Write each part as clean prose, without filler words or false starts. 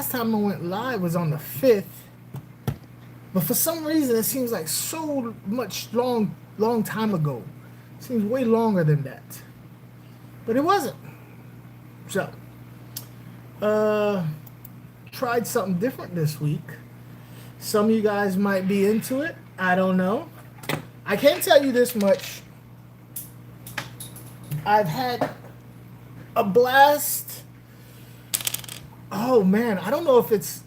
last time I went live was on the 5th. But for some reason, it seems like so much long time ago. It seems way longer than that. But it wasn't. So, tried something different this week. Some of you guys might be into it. I don't know. I can tell you this much. I've had a blast. Oh man, I don't know if it's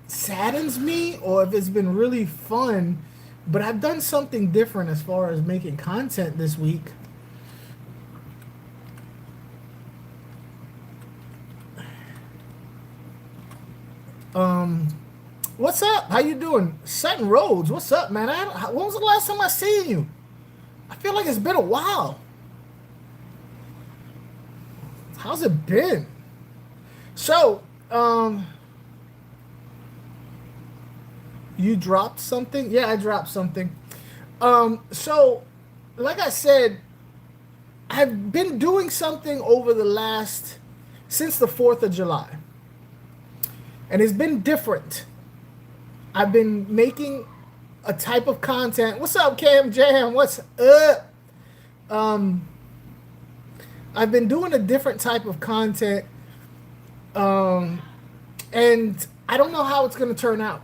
saddens me or if it's been really fun, but I've done something different as far as making content this week. What's up? How you doing? Sutton Rhodes, what's up, man? When was the last time I seen you? I feel like it's been a while. How's it been? So, you dropped something? Yeah, I dropped something. So, like I said, I've been doing something over since the 4th of July. And it's been different. I've been making a type of content. What's up, Cam Jam? What's up? I've been doing a different type of content. And I don't know how it's going to turn out.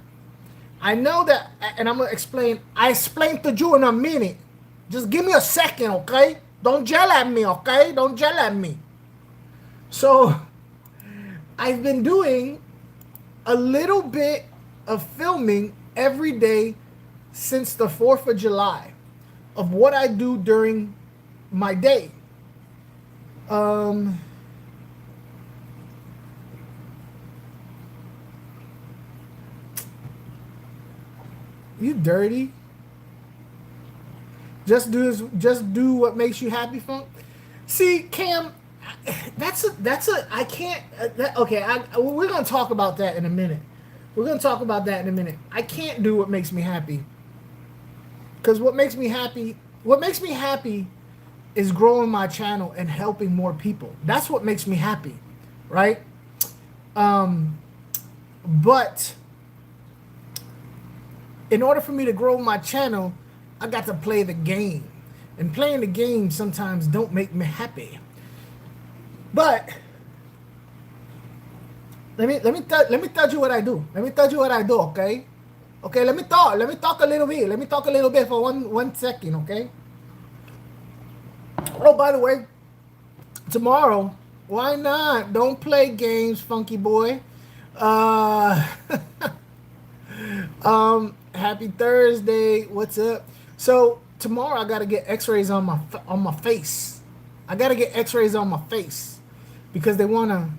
I know that, and I'm going to explain. I explain to you in a minute. Just give me a second, okay? Don't yell at me, okay? Don't yell at me. So, I've been doing a little bit of filming every day since the 4th of July of what I do during my day. You dirty. Just do what makes you happy, Funk. See, Cam, I can't. Okay, we're gonna talk about that in a minute. I can't do what makes me happy. Because what makes me happy is growing my channel and helping more people. That's what makes me happy, right? But in order for me to grow my channel, I got to play the game. And playing the game sometimes don't make me happy. But let me tell you what I do. Okay? Okay, let me talk a little bit. Let me talk a little bit for one second, okay? Oh, by the way, tomorrow, why not? Don't play games, funky boy. Happy Thursday. What's up? So tomorrow I gotta get X-rays on my face. I gotta get X-rays on my face because they wanna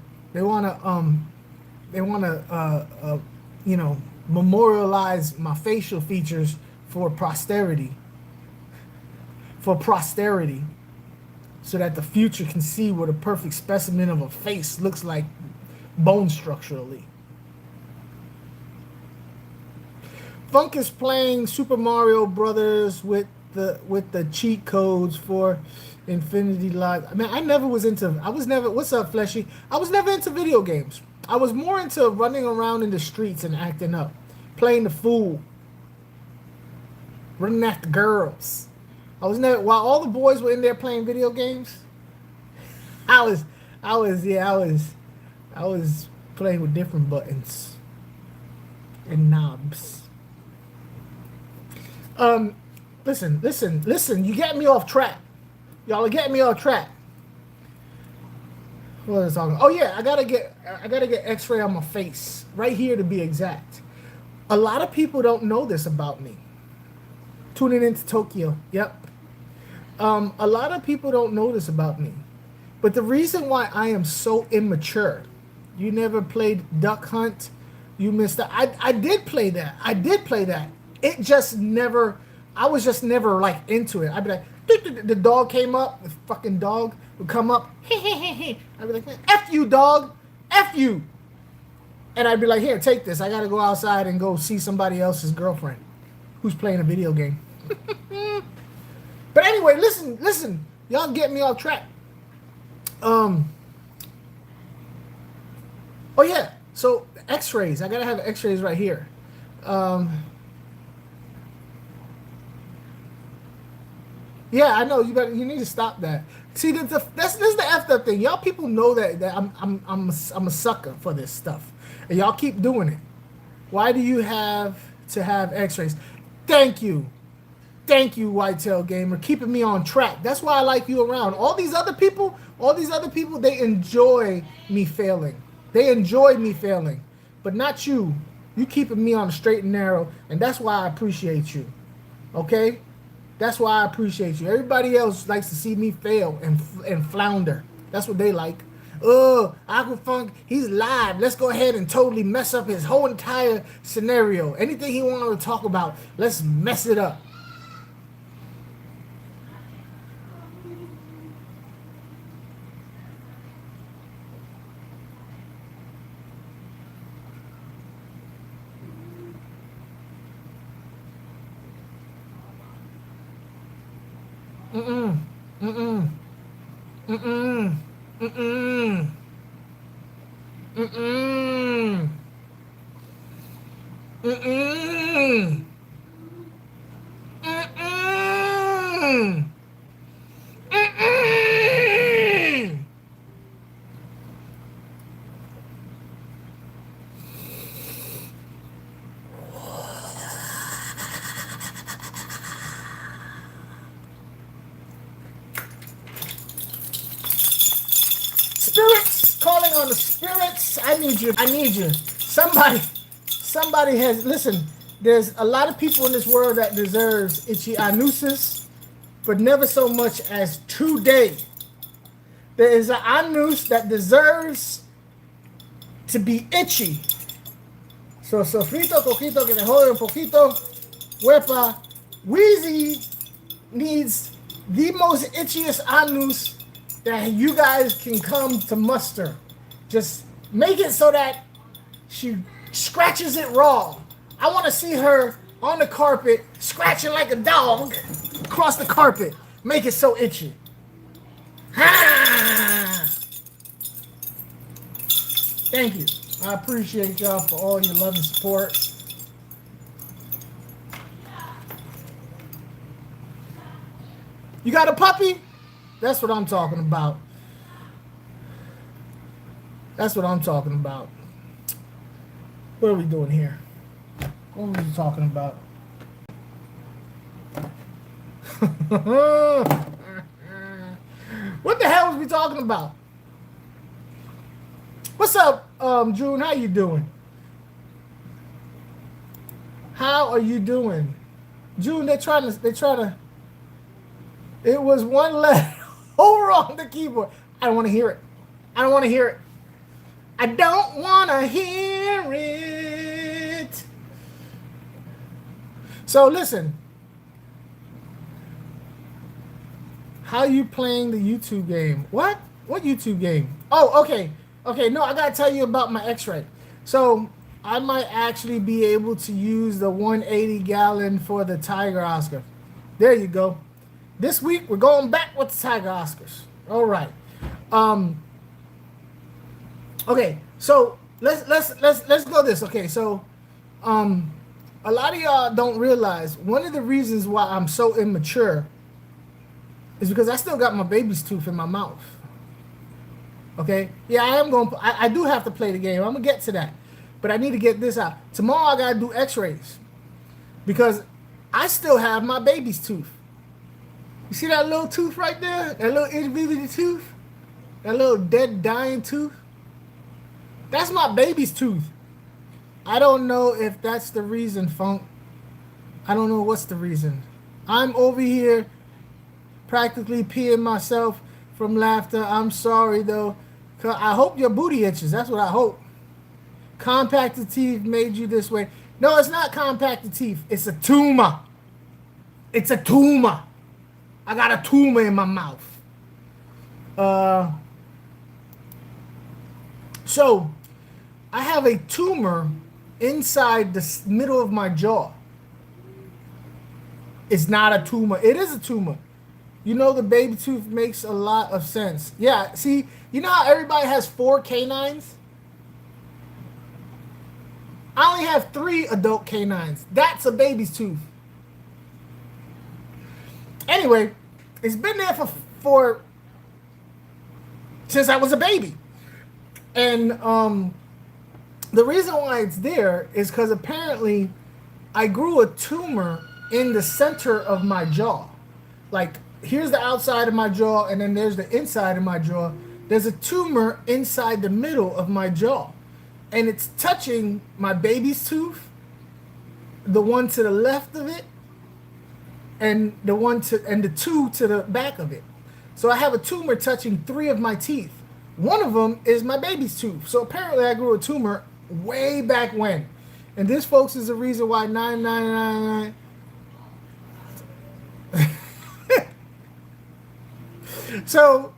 memorialize my facial features for posterity. So that the future can see what a perfect specimen of a face looks like bone structurally. Funk is playing Super Mario Brothers with the cheat codes for Infinity Live. I mean, what's up, Fleshy? I was never into video games. I was more into running around in the streets and acting up, playing the fool, running after girls. I was never, while all the boys were in there playing video games, I was playing with different buttons and knobs. Listen, you get me off track. Y'all are getting me off track. What was I talking? Oh yeah, I gotta get X-ray on my face, right here to be exact. A lot of people don't know this about me. Tuning into Tokyo, yep. A lot of people don't know this about me. But the reason why I am so immature, you never played Duck Hunt, you missed that. I did play that. It just never, I was just never like into it. I'd be like, the dog came up, the fucking dog would come up, I'd be like, F you, dog, F you. And I'd be like, here, take this. I gotta go outside and go see somebody else's girlfriend who's playing a video game. But anyway, listen, y'all get me off track. Oh yeah, So X-rays. I gotta have X-rays right here. Yeah, I know you need to stop that. See, this is the effed up thing. Y'all people know that I'm a sucker for this stuff, and y'all keep doing it. Why do you have to have X-rays? Thank you, Whitetail Gamer, keeping me on track. That's why I like you around. All these other people, they enjoy me failing. They enjoy me failing, but not you. You keeping me on the straight and narrow, and that's why I appreciate you. Okay? That's why I appreciate you. Everybody else likes to see me fail and flounder. That's what they like. Oh, AQUA FUNK, he's live. Let's go ahead and totally mess up his whole entire scenario. Anything he wanted to talk about, let's mess it up. Mm-mm. Mm-mm. Mm-mm. Mm-mm. Mm-mm. Mm-mm. Mm-mm. Mm-mm. Spirits, calling on the spirits. I need you. Somebody has, listen, there's a lot of people in this world that deserves itchy anuses, but never so much as today. There is an anus that deserves to be itchy. So, sofrito, coquito, que me jode un poquito. Huepa, Wheezy needs the most itchiest anus that you guys can come to muster. Just make it so that she scratches it raw. I want to see her on the carpet scratching like a dog across the carpet. Make it so itchy. Ha! Thank you. I appreciate y'all for all your love and support. You got a puppy? That's what I'm talking about. That's what I'm talking about. What are we doing here? What were we talking about? What the hell was we talking about? What's up, June? How you doing? How are you doing? June, they're trying to. It was one letter over on the keyboard. I don't want to hear it. I don't want to hear it. I don't want to hear it. So listen. How you playing the YouTube game? What? What YouTube game? Oh, okay. Okay, no, I got to tell you about my X-ray. So I might actually be able to use the 180 gallon for the Tiger Oscar. There you go. This week we're going back with the Tiger Oscars. All right. Okay. So let's go this. Okay. So a lot of y'all don't realize one of the reasons why I'm so immature is because I still got my baby's tooth in my mouth. Okay. Yeah, I do have to play the game. I'm gonna get to that, but I need to get this out tomorrow. I gotta do X-rays because I still have my baby's tooth. You see that little tooth right there? That little itty-bitty tooth? That little dead, dying tooth? That's my baby's tooth. I don't know if that's the reason, Funk. I don't know what's the reason. I'm over here practically peeing myself from laughter. I'm sorry, though. I hope your booty itches. That's what I hope. Compacted teeth made you this way. No, it's not compacted teeth. It's a tumor. It's a tumor. I got a tumor in my mouth. So, I have a tumor inside the middle of my jaw. It's not a tumor. It is a tumor. You know, the baby tooth makes a lot of sense. Yeah, see, you know how everybody has 4 canines? I only have 3 adult canines. That's a baby's tooth. Anyway, it's been there for since I was a baby. And the reason why it's there is because apparently I grew a tumor in the center of my jaw. Like, here's the outside of my jaw, and then there's the inside of my jaw. There's a tumor inside the middle of my jaw. And it's touching my baby's tooth, the one to the left of it, and the 2 to the back of it. So I have a tumor touching 3 of my teeth. One of them is my baby's tooth. So apparently I grew a tumor way back when. And this, folks, is the reason why 9999. So,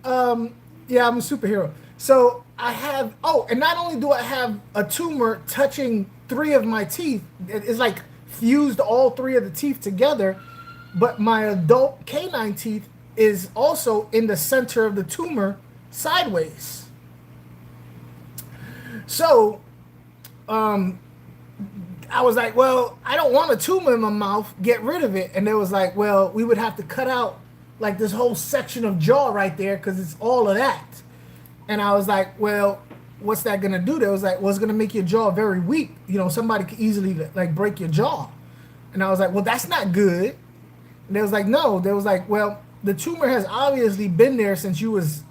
yeah, I'm a superhero. So I have, and not only do I have a tumor touching 3 of my teeth, it's like fused all 3 of the teeth together, but my adult canine teeth is also in the center of the tumor sideways. So, I was like, well, I don't want a tumor in my mouth, get rid of it. And they was like, well, we would have to cut out like this whole section of jaw right there because it's all of that. And I was like, well, what's that gonna do? They was like, well, it's gonna make your jaw very weak. You know, somebody could easily like break your jaw. And I was like, well, that's not good. And they was like, no. They was like, well, the tumor has obviously been there since you was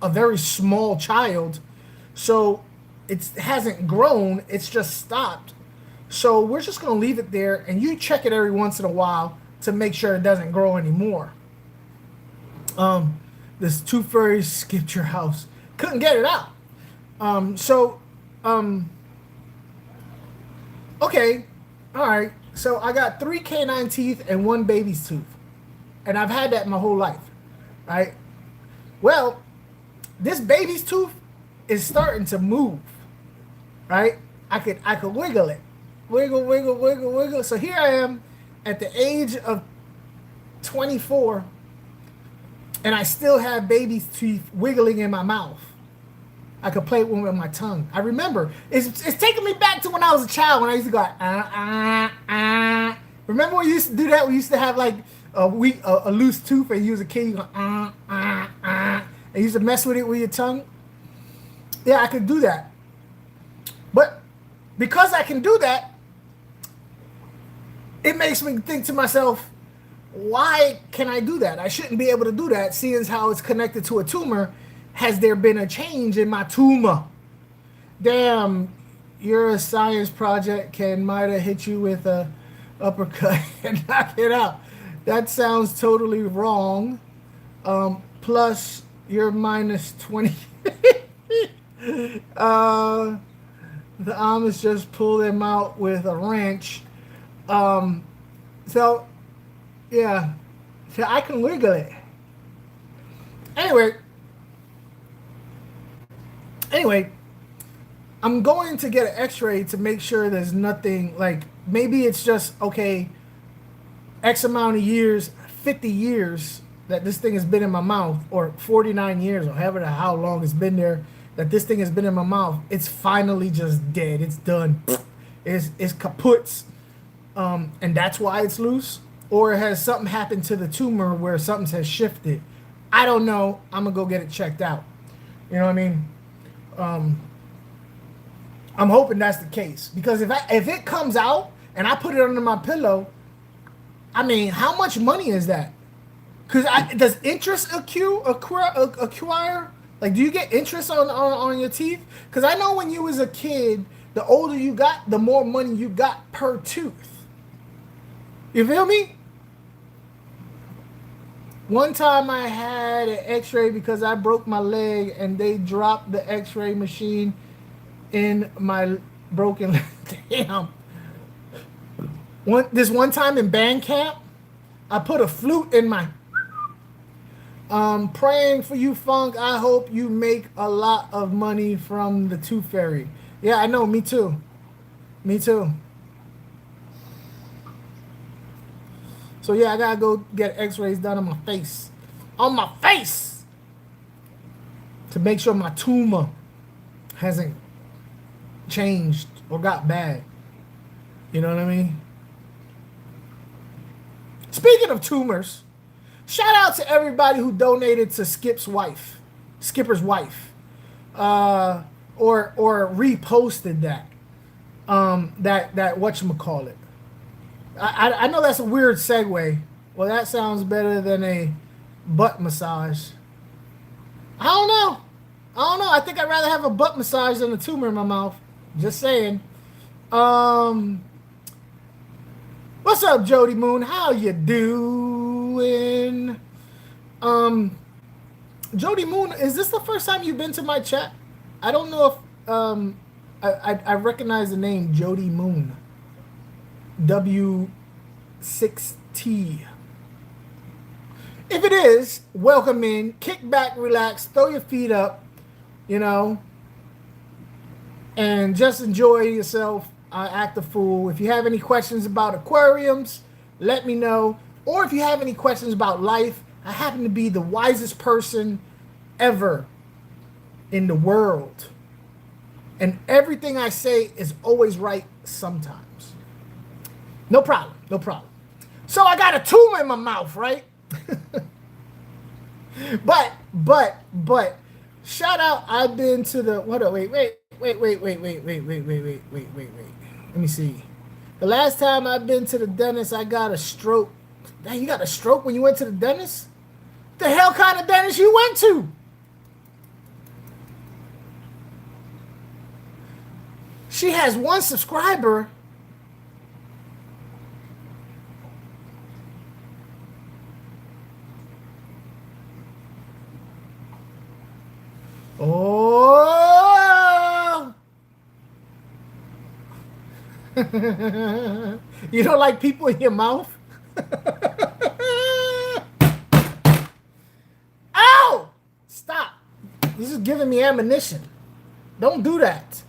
a very small child. So it hasn't grown, it's just stopped. So we're just gonna leave it there, and you check it every once in a while to make sure it doesn't grow anymore. This tooth fairy skipped your house. Couldn't get it out. Okay, all right. So I got 3 canine teeth and 1 baby's tooth, and I've had that my whole life, right? Well, this baby's tooth is starting to move, right? I could wiggle it, wiggle. So here I am at the age of 24, and I still have baby's teeth wiggling in my mouth. I could play with my tongue. I remember. It's taking me back to when I was a child, when I used to go, Remember when you used to do that? We used to have like a loose tooth, and you was a kid, you go, And you used to mess with it with your tongue. Yeah, I could do that. But because I can do that, it makes me think to myself, why can I do that? I shouldn't be able to do that, seeing as how it's connected to a tumor. Has there been a change in my tumor? Damn, your science project might have hit you with a uppercut and knock it out. That sounds totally wrong. Plus, you're minus 20. The Amish just pulled him out with a wrench. So, yeah. So I can wiggle it. Anyway, I'm going to get an x-ray to make sure there's nothing, like, maybe it's just, okay, X amount of years, 50 years that this thing has been in my mouth, or 49 years, or how long it's been there, that this thing has been in my mouth. It's finally just dead. It's done. It's kaput. And that's why it's loose. Or has something happened to the tumor where something has shifted. I don't know. I'm going to go get it checked out. You know what I mean? I'm hoping that's the case, because if it comes out and I put it under my pillow, I mean, how much money is that? Because does interest acquire? Like, do you get interest on your teeth? Because I know when you was a kid, the older you got, the more money you got per tooth. You feel me? One time I had an x-ray because I broke my leg, and they dropped the x-ray machine in my broken leg. Damn. This one time in band camp, I put a flute in my... praying for you, Funk. I hope you make a lot of money from the tooth fairy. Yeah, I know. Me too. Me too. So yeah, I gotta go get x-rays done on my face. On my face! To make sure my tumor hasn't changed or got bad. You know what I mean? Speaking of tumors, shout out to everybody who donated to Skipper's wife, or reposted that. That whatchamacallit. I know that's a weird segue. Well, that sounds better than a butt massage. I don't know. I think I'd rather have a butt massage than a tumor in my mouth. Just saying. What's up, Jody Moon? How you doing? Jody Moon, is this the first time you've been to my chat? I don't know if I recognize the name Jody Moon. W6T. If it is, welcome in. Kick back, relax, throw your feet up, you know, and just enjoy yourself. Act a fool. If you have any questions about aquariums, let me know. Or if you have any questions about life, I happen to be the wisest person ever in the world. And everything I say is always right sometimes. No problem. No problem. So I got a tumor in my mouth, right? But shout out, I've been to the wait. Let me see. The last time I've been to the dentist, I got a stroke. Dang, you got a stroke when you went to the dentist? The hell kind of dentist you went to? She has 1 subscriber. Oh! You don't like people in your mouth? Ow! Stop. This is giving me ammunition. Don't do that.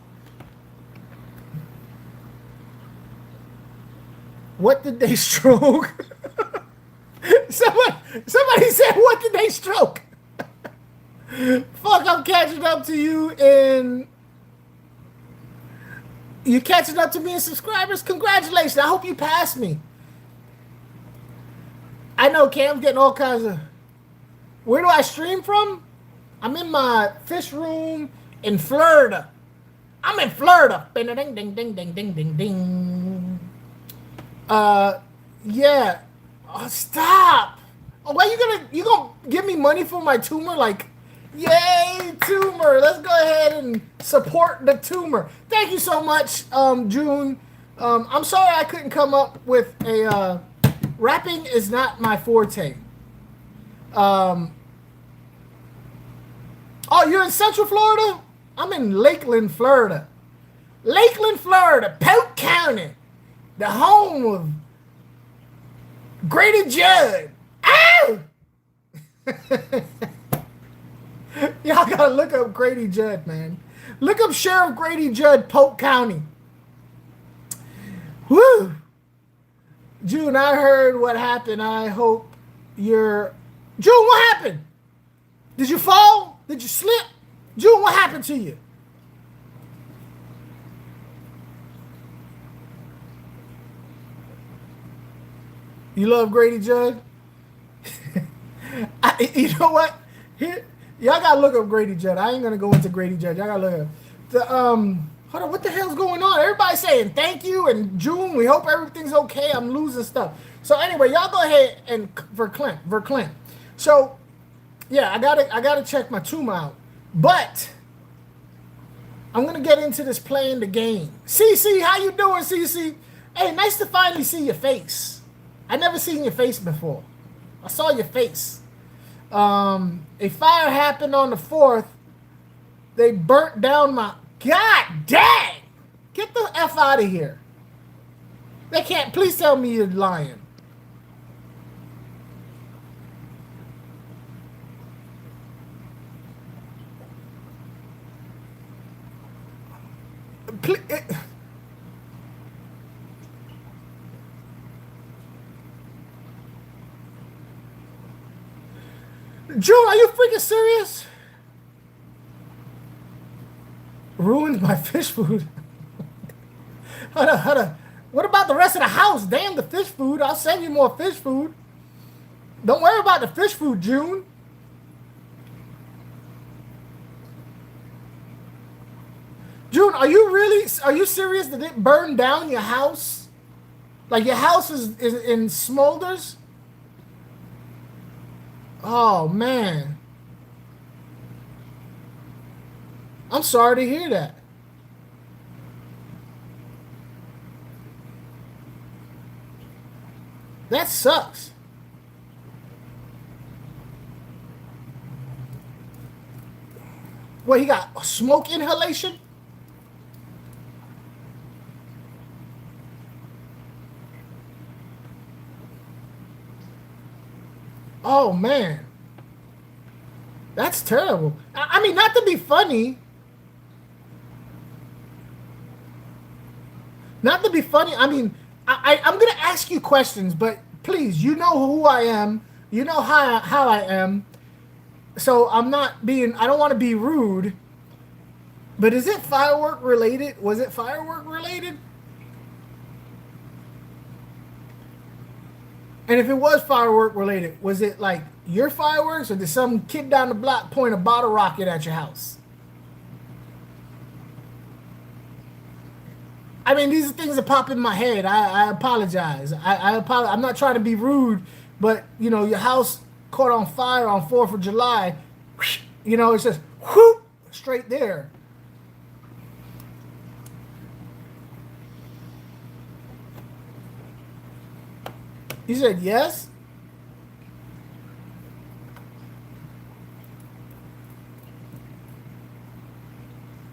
What did they stroke? Somebody said, what did they stroke? Fuck, I'm catching up to you in... You catching up to me in subscribers? Congratulations. I hope you passed me. I know Cam's getting all kinds of... Where do I stream from? I'm in my fish room in Florida. I'm in Florida. Ding, ding, ding, ding, ding, ding, ding, ding. Yeah. Oh, stop. Oh, why you gonna give me money for my tumor? Like, yay, tumor. Let's go ahead and support the tumor. Thank you so much, June. I'm sorry I couldn't come up with a, rapping is not my forte. Oh, you're in Central Florida? I'm in Lakeland, Florida. Lakeland, Florida, Polk County. The home of Grady Judd. Ow! Y'all gotta look up Grady Judd, man. Look up Sheriff Grady Judd, Polk County. Woo! June, I heard what happened. I hope you're... June, what happened? Did you fall? Did you slip? June, what happened to you? You love Grady Judd? You know what? Here, y'all gotta look up Grady Judd. I ain't gonna go into Grady Judd. Y'all gotta look up the hold on, what the hell's going on? Everybody's saying thank you and June, we hope everything's okay. I'm losing stuff. So anyway, y'all go ahead and Verclint. So yeah, I gotta check my tumor out. But I'm gonna get into this playing the game. CC, how you doing, CC? Hey, nice to finally see your face. I never seen your face before. I saw your face. A fire happened on the 4th. They burnt down my... God dang! Get the F out of here. They can't... Please tell me you're lying. Please... June, are you freaking serious? Ruined my fish food. Hold on. What about the rest of the house? Damn the fish food. I'll send you more fish food. Don't worry about the fish food, June. June, are you serious that it burned down your house? Like your house is in smolders? Oh, man. I'm sorry to hear that. That sucks. What, he got smoke inhalation? Oh, man. That's terrible. I mean, not to be funny. Not to be funny. I mean, I'm going to ask you questions, but please, you know who I am. You know how I am. So I don't want to be rude. But is it firework related? Was it firework related? And if it was firework related, was it like your fireworks, or did some kid down the block point a bottle rocket at your house? I mean, these are things that pop in my head. I apologize. I apologize. I'm not trying to be rude, but you know, your house caught on fire on 4th of July. You know, it's just whoop, straight there. You said yes?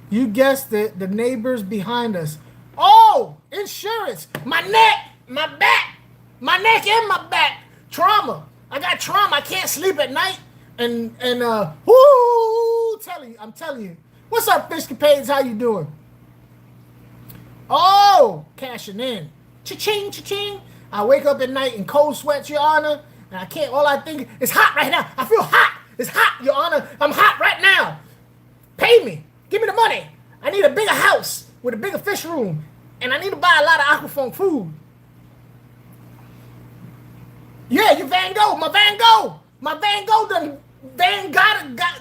You guessed it, the neighbors behind us. Oh, insurance. My neck, my back, my neck and my back. Trauma. I got trauma. I can't sleep at night. And whoo, I'm telling you. What's up, Fishkeepers? How you doing? Oh, cashing in. Cha-ching, cha-ching. I wake up at night in cold sweats, Your Honor, and I can't, all I think, it's hot right now. I feel hot. It's hot, Your Honor. I'm hot right now. Pay me. Give me the money. I need a bigger house with a bigger fish room, and I need to buy a lot of AQUA FUNK food. Yeah, your Van Gogh. My Van Gogh. My Van Gogh done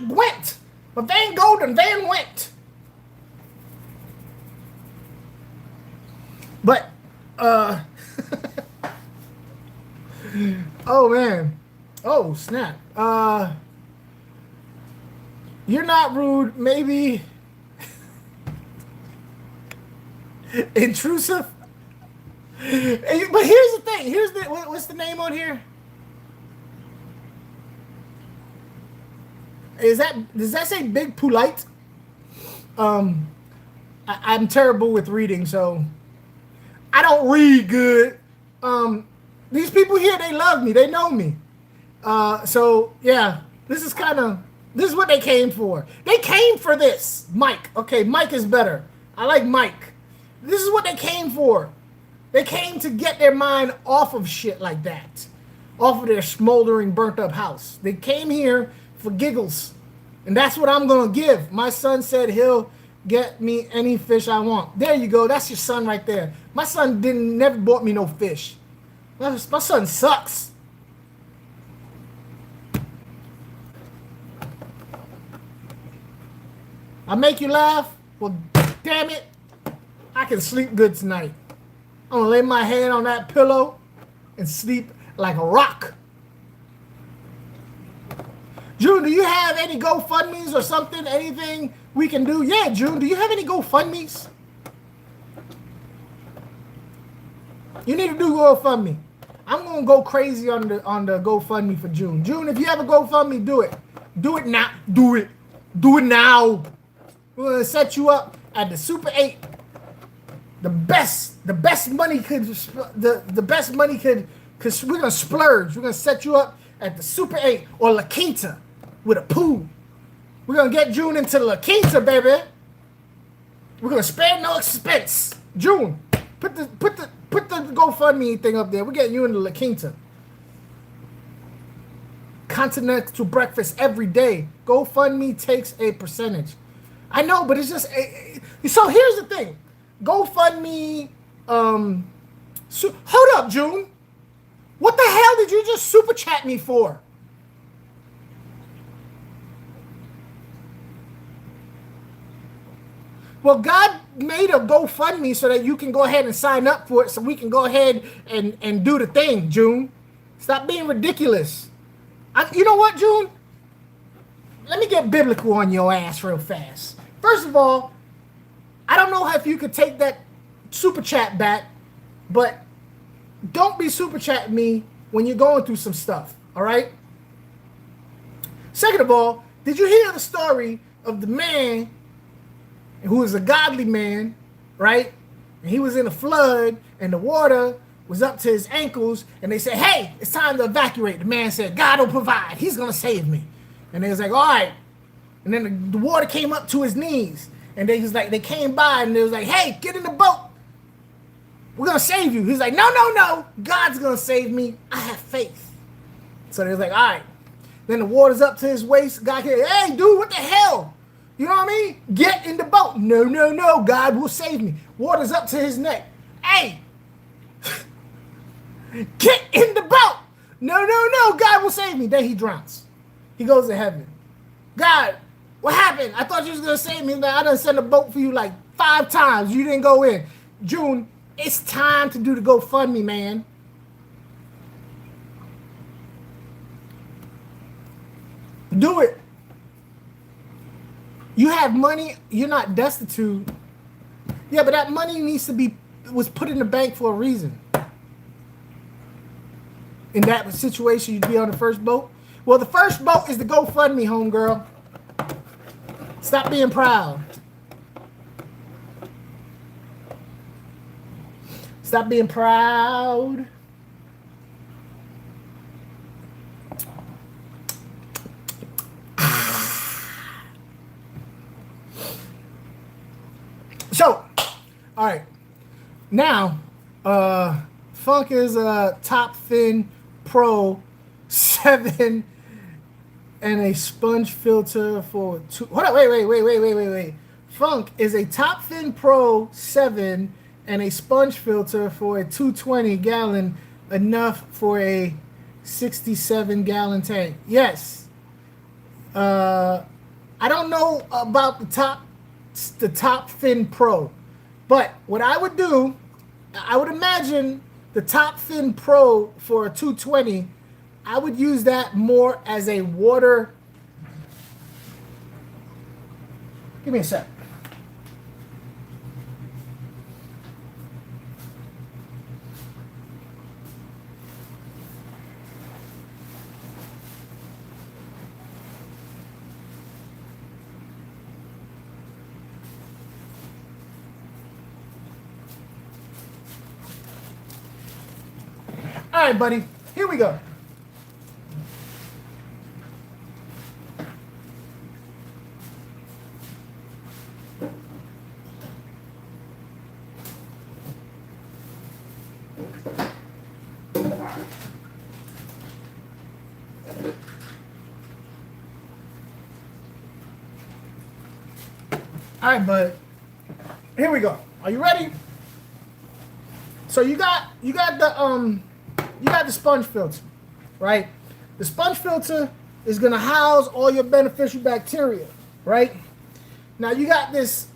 went. My Van Gogh done went. But, oh, man. Oh, snap. You're not rude. Maybe intrusive. But here's the thing. What's the name on here? Does that say Big Polite? I'm terrible with reading, so I don't read good. These people here, they love me. They know me. So yeah, this is what they came for. They came for this. Mike. Okay, Mike is better. I like Mike. This is what they came for. They came to get their mind off of shit like that. Off of their smoldering, burnt up house. They came here for giggles. And that's what I'm going to give. My son said he'll get me any fish I want. There you go. That's your son right there. My son never bought me no fish. My son sucks. I make you laugh? Well, damn it. I can sleep good tonight. I'm going to lay my head on that pillow and sleep like a rock. June, do you have any GoFundMes or something? Anything we can do? Yeah, June, do you have any GoFundMes? You need to do GoFundMe. I'm going to go crazy on the GoFundMe for June. June, if you have a GoFundMe, do it. Do it now. Do it. Do it now. We're going to set you up at the Super 8. The best money could, because we're going to splurge. We're going to set you up at the Super 8 or La Quinta with a pool. We're going to get June into La Quinta, baby. We're going to spare no expense. June, put the GoFundMe thing up there. We're getting you into La Quinta. Continental breakfast every day. GoFundMe takes a percentage. I know, but it's just... So here's the thing. GoFundMe. Hold up, June. What the hell did you just super chat me for? Well, God made a GoFundMe so that you can go ahead and sign up for it so we can go ahead and do the thing, June. Stop being ridiculous. You know what, June? Let me get biblical on your ass real fast. First of all, I don't know if you could take that super chat back, but don't be super chatting me when you're going through some stuff, all right? Second of all, did you hear the story of the man who is a godly man, right? And he was in a flood, and the water was up to his ankles, and they said, hey, it's time to evacuate. The man said, God will provide. He's going to save me. And they was like, all right. And then the water came up to his knees, and they came by, and they was like, hey, get in the boat. We're going to save you. He's like, no. God's going to save me. I have faith. So they was like, all right. Then the water's up to his waist. God came, hey, dude, what the hell? You know what I mean? Get in the boat. No. God will save me. Water's up to his neck. Hey, get in the boat. No. God will save me. Then he drowns. He goes to heaven. God, what happened? I thought you was going to save me. I done sent a boat for you like 5 times. You didn't go in. June, it's time to do the GoFundMe, man. Do it. You have money, you're not destitute. Yeah, but that money was put in the bank for a reason. In that situation, you'd be on the first boat. Well, the first boat is the GoFundMe, homegirl. Stop being proud. Stop being proud. So, all right. Now, Funk is a Top Fin Pro 7 and a sponge filter for 2. Hold on, wait. Funk is a Top Fin Pro 7 and a sponge filter for a 220 gallon, enough for a 67 gallon tank. Yes. I don't know about the Top Fin Pro, but what I would do, I would imagine the Top Fin Pro for a 220, I would use that more as a water. Give me a sec. All right, buddy. Here we go. All right, bud. Here we go. Are you ready? So you got the sponge filter, right? The sponge filter is gonna house all your beneficial bacteria, right? Now you got this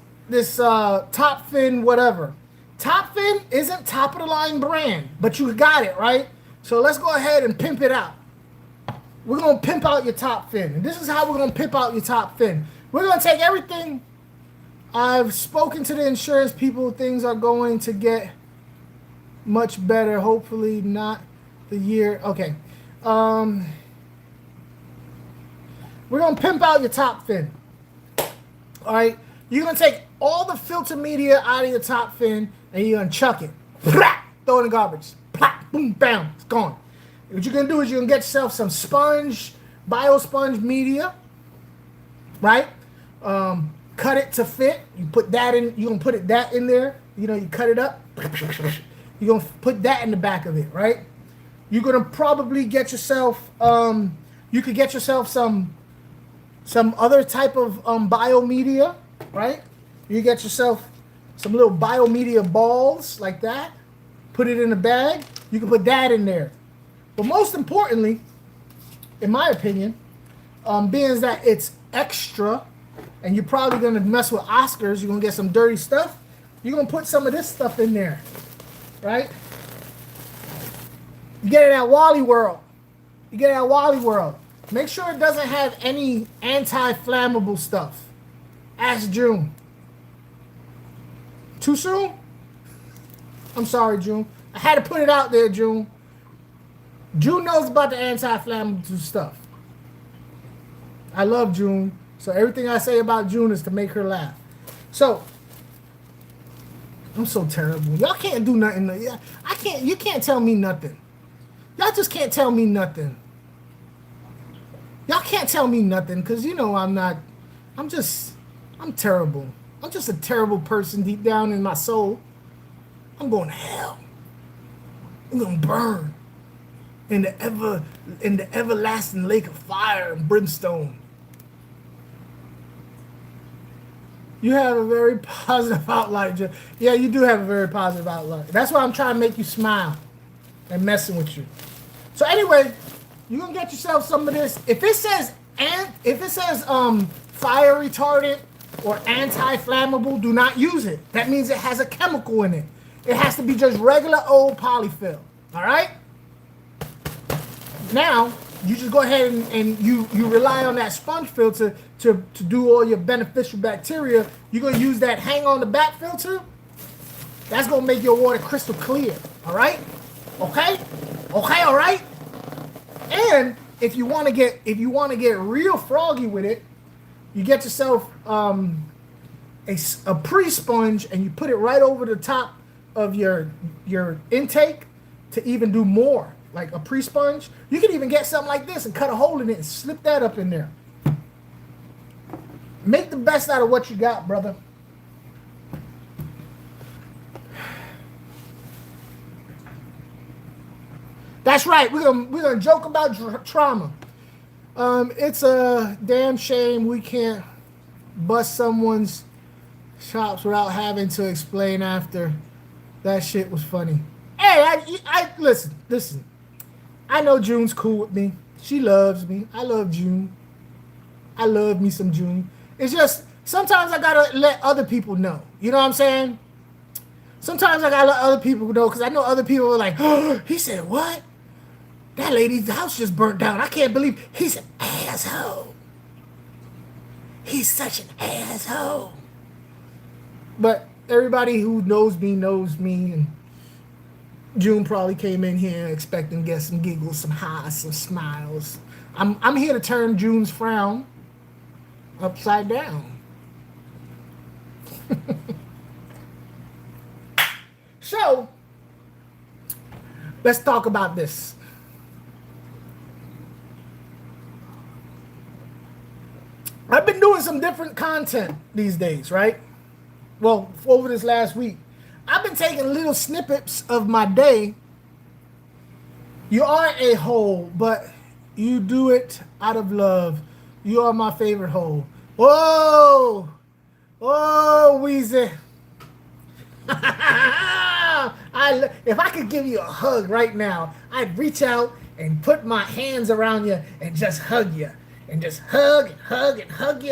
Top Fin whatever. Top Fin isn't top of the line brand, but you got it, right? So let's go ahead and pimp it out. We're gonna pimp out your Top Fin, and this is how we're gonna pimp out your Top Fin. We're gonna take everything. I've spoken to the insurance people. Things are going to get much better. Hopefully not the year. Okay. We're going to pimp out your Top Fin. All right. You're going to take all the filter media out of your Top Fin and you're going to chuck it. Throw it in the garbage. Boom, bam. It's gone. What you're going to do is you're going to get yourself some biosponge media. Right? Cut it to fit. You put that in. You're going to put that in there. You know, you cut it up. You're going to put that in the back of it, right? You're going to probably get yourself, you could get yourself some other type of biomedia, right? You get yourself some little biomedia balls like that. Put it in a bag. You can put that in there. But most importantly, in my opinion, being that it's extra, and you're probably going to mess with Oscars, you're going to get some dirty stuff, you're going to put some of this stuff in there, right? You get it at Wally World. You get it at Wally World. Make sure it doesn't have any anti-flammable stuff. Ask June. Too soon? I'm sorry, June. I had to put it out there, June. June knows about the anti-inflammatory stuff. I love June, so everything I say about June is to make her laugh. So, I'm so terrible. Y'all can't do nothing. I can't. You can't tell me nothing. Y'all just can't tell me nothing. Y'all can't tell me nothing because you know I'm not. I'm terrible. I'm just a terrible person deep down in my soul. I'm going to hell. I'm going to burn in the everlasting lake of fire and brimstone. You have a very positive outlook. Yeah, you do have a very positive outlook. That's why I'm trying to make you smile and messing with you. So anyway, you're gonna get yourself some of this. If it says fire retardant or anti-flammable, do not use it. That means it has a chemical in it. It has to be just regular old polyfill. All right? Now, you just go ahead and you rely on that sponge filter to do all your beneficial bacteria. You're going to use that hang on the back filter. That's going to make your water crystal clear. All right? Okay? Okay, all right? And if you want to get real froggy with it, you get yourself a pre-sponge and you put it right over the top of your intake to even do more. Like a pre-sponge. You can even get something like this and cut a hole in it and slip that up in there. Make the best out of what you got, brother. That's right. We're gonna joke about trauma. It's a damn shame we can't bust someone's chops without having to explain after. That shit was funny. Hey, I listen. I know June's cool with me. She loves me. I love June. I love me some June. It's just sometimes I gotta let other people know. You know what I'm saying? Sometimes I gotta let other people know because I know other people are like, oh, he said what? That lady's house just burnt down. I can't believe he's an asshole. He's such an asshole. But everybody who knows me, and June probably came in here expecting to get some giggles, some highs, some smiles. I'm here to turn June's frown upside down. So, let's talk about this. I've been doing some different content these days, right? Well, over this last week. I've been taking little snippets of my day. You are a hole, but you do it out of love. You are my favorite hole. Whoa! Oh, Weezy. If I could give you a hug right now, I'd reach out and put my hands around you and just hug you. And just hug and hug and hug you.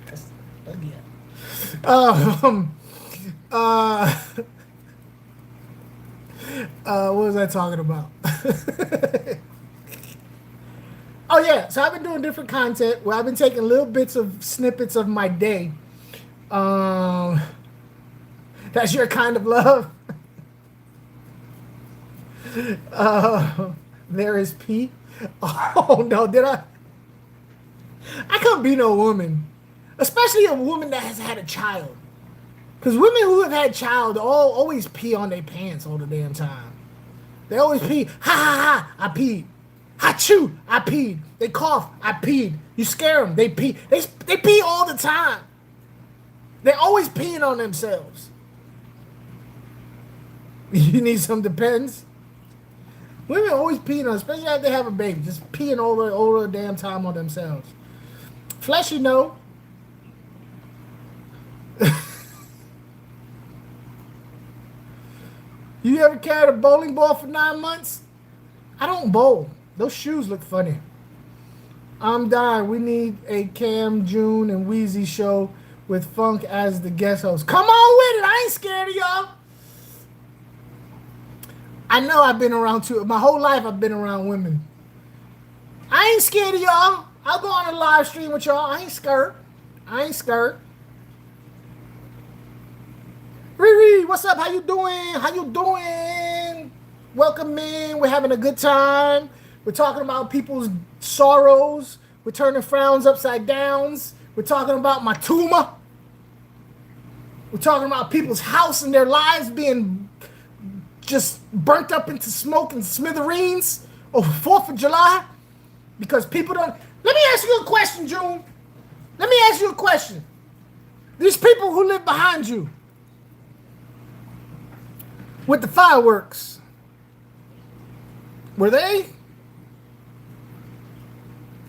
Just hug you. What was I talking about? Oh yeah, so I've been doing different content where I've been taking little bits of snippets of my day. That's your kind of love. There is P. Oh no, did I? I couldn't be no woman, especially a woman that has had a child. Because women who have had child always pee on their pants all the damn time. They always pee. Ha ha ha! I peed. Achoo! I peed. They cough. I peed. You scare them. They pee. They pee all the time. They're always peeing on themselves. You need some Depends. Women always peeing on, especially after they have a baby, just peeing all the damn time on themselves. Fleshy, no. You ever carried a bowling ball for 9 months? I don't bowl. Those shoes look funny. I'm dying. We need a Cam, June, and Wheezy show with Funk as the guest host. Come on with it. I ain't scared of y'all. I know I've been around too. My whole life I've been around women. I ain't scared of y'all. I'll go on a live stream with y'all. I ain't scared. I ain't scared. Riri, what's up? How you doing? How you doing? Welcome in. We're having a good time. We're talking about people's sorrows. We're turning frowns upside downs. We're talking about Matuma. We're talking about people's house and their lives being just burnt up into smoke and smithereens over 4th of July because people don't. Let me ask you a question, June. Let me ask you a question. These people who live behind you with the fireworks, were they?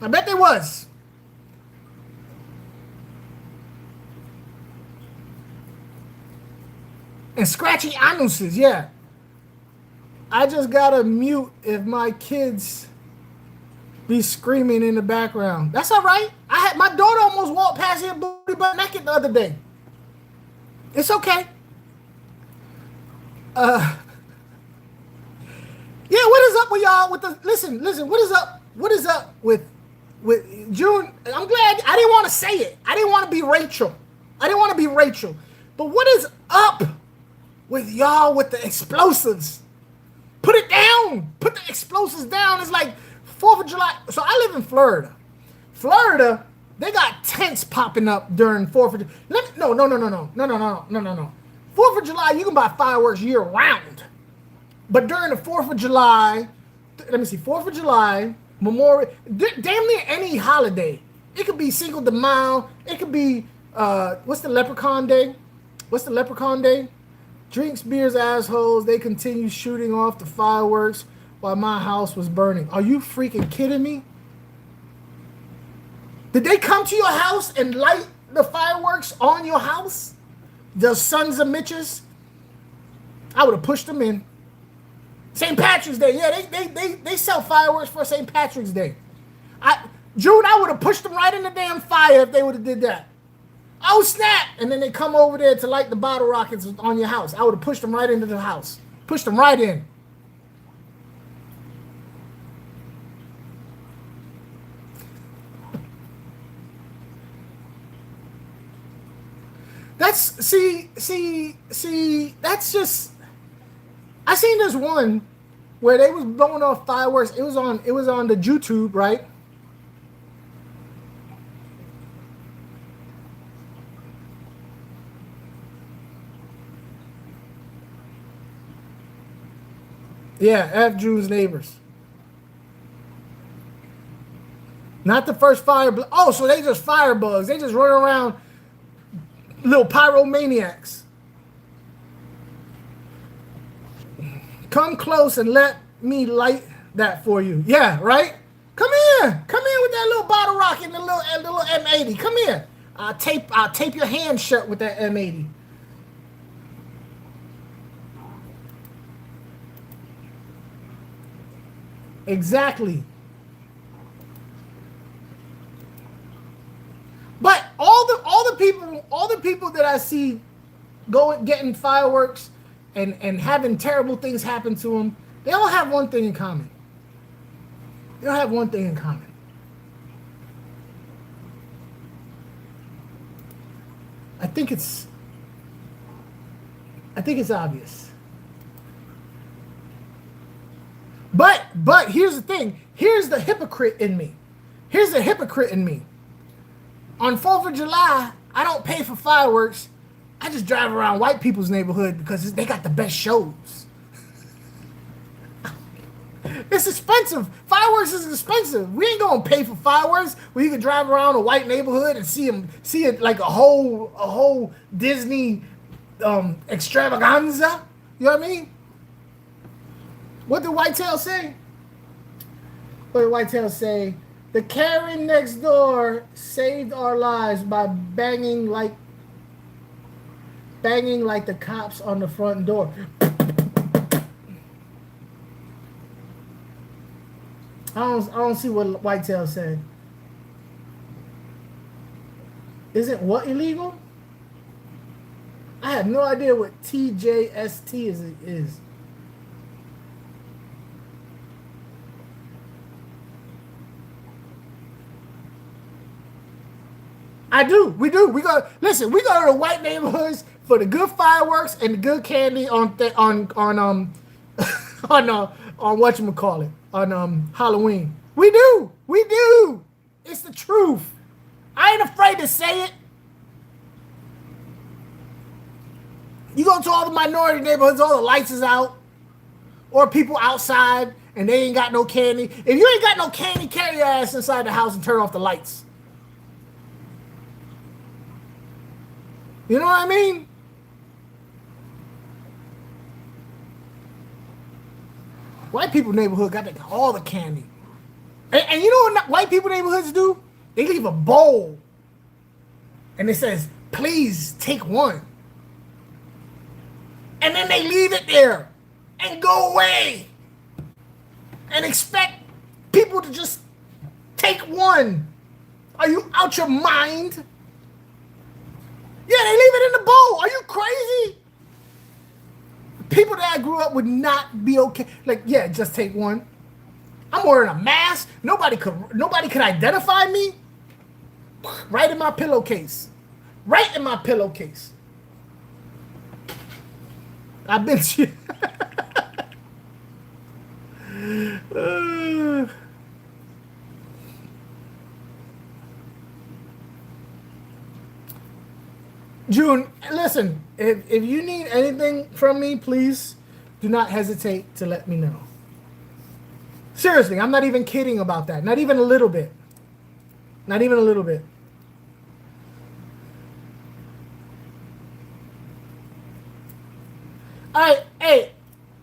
I bet they was. And scratchy anuses, yeah. I just gotta mute if my kids be screaming in the background. That's all right. My daughter almost walked past here booty butt naked the other day. It's okay. Yeah, what is up with y'all with the listen, what is up with June? I'm glad I didn't want to say it. I didn't want to be Rachel. But what is up with y'all with the explosives? Put it down. Put the explosives down. It's like 4th of July. So I live in Florida. Florida, they got tents popping up during 4th of July. No. 4th of July, you can buy fireworks year round. But during the 4th of July, 4th of July, Memorial, damn near any holiday. It could be Cinco de Mayo. It could be, what's the Leprechaun Day? Drinks, beers, assholes. They continue shooting off the fireworks while my house was burning. Are you freaking kidding me? Did they come to your house and light the fireworks on your house? The sons of Mitches? I would have pushed them in. St. Patrick's Day. Yeah, they sell fireworks for St. Patrick's Day. June, I would have pushed them right in the damn fire if they would have did that. Oh, snap! And then they come over there to light the bottle rockets on your house. I would have pushed them right into the house. Pushed them right in. That's just. I seen this one where they was blowing off fireworks. It was on the YouTube, right? Yeah, F June's neighbors. Not the first fire. Oh, so they just firebugs. They just run around little pyromaniacs. Come close and let me light that for you. Yeah, right? Come here with that little bottle rocket and the little M80. Come here. I'll tape your hand shut with that M80. Exactly. But all the people that I see getting fireworks and having terrible things happen to them, they all have one thing in common. I think it's obvious. But here's the thing. Here's the hypocrite in me. On 4th of July, I don't pay for fireworks. I just drive around white people's neighborhood because they got the best shows. It's expensive. Fireworks is expensive. We ain't gonna pay for fireworks where you can drive around a white neighborhood and see it like a whole Disney extravaganza. You know what I mean? What did Whitetail say? What did Whitetail say? The Karen next door saved our lives by banging like the cops on the front door. I don't see what Whitetail said. Isn't what illegal? I have no idea what TJST is. I do. We do. We go. Listen. We go to the white neighborhoods for the good fireworks and the good candy on whatchamacallit, on Halloween. We do. We do. It's the truth. I ain't afraid to say it. You go to all the minority neighborhoods, all the lights is out, or people outside and they ain't got no candy. If you ain't got no candy, carry your ass inside the house and turn off the lights. You know what I mean? White people neighborhood got all the candy. And you know what white people neighborhoods do? They leave a bowl. And it says, please take one. And then they leave it there and go away. And expect people to just take one. Are you out your mind? Yeah, they leave it in the bowl. Are you crazy? People that I grew up would not be okay. Like, yeah, just take one. I'm wearing a mask. Nobody could identify me. Right in my pillowcase. Right in my pillowcase. I've been June, listen, if you need anything from me, please do not hesitate to let me know. Seriously, I'm not even kidding about that. Not even a little bit. Not even a little bit. All right, hey,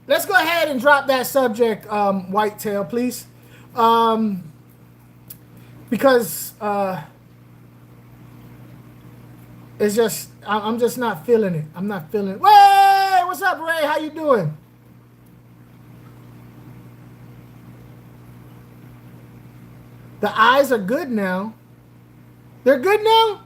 let's go ahead and drop that subject, Whitetail, please. Because it's just, I'm just not feeling it. I'm not feeling it. Hey, what's up, Ray? How you doing? The eyes are good now. They're good now?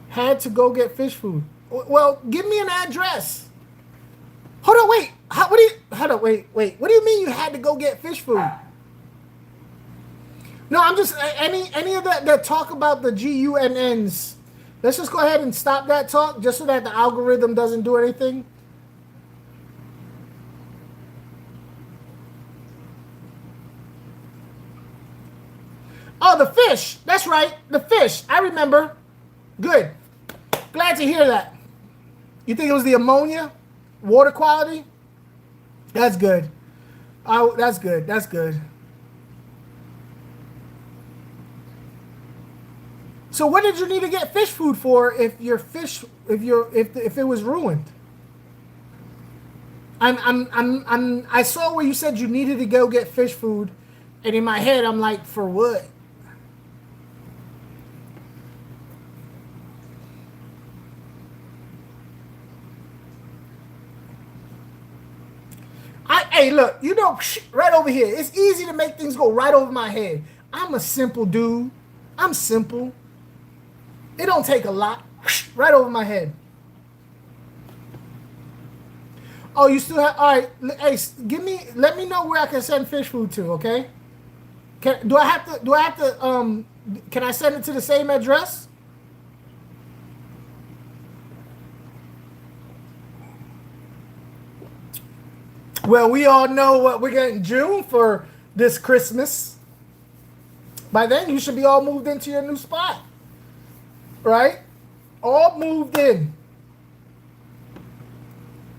Had to go get fish food. Well, give me an address. Hold on, wait. Wait. What do you mean you had to go get fish food? No, I'm just, any of that talk about the GUNNs, let's just go ahead and stop that talk just so that the algorithm doesn't do anything. Oh, the fish. That's right. The fish. I remember. Good. Glad to hear that. You think it was the ammonia? Water quality? That's good. Oh, that's good. That's good. So what did you need to get fish food for if your fish if it was ruined? I saw where you said you needed to go get fish food, and in my head I'm like, for what? Hey, look, you know, right over here. It's easy to make things go right over my head. I'm a simple dude. I'm simple. It don't take a lot. Right over my head. Oh, you still have, all right. Hey, let me know where I can send fish food to, okay? Do I have to, can I send it to the same address? Well, we all know what we're getting June for this Christmas. By then, you should be all moved into your new spot. Right? All moved in.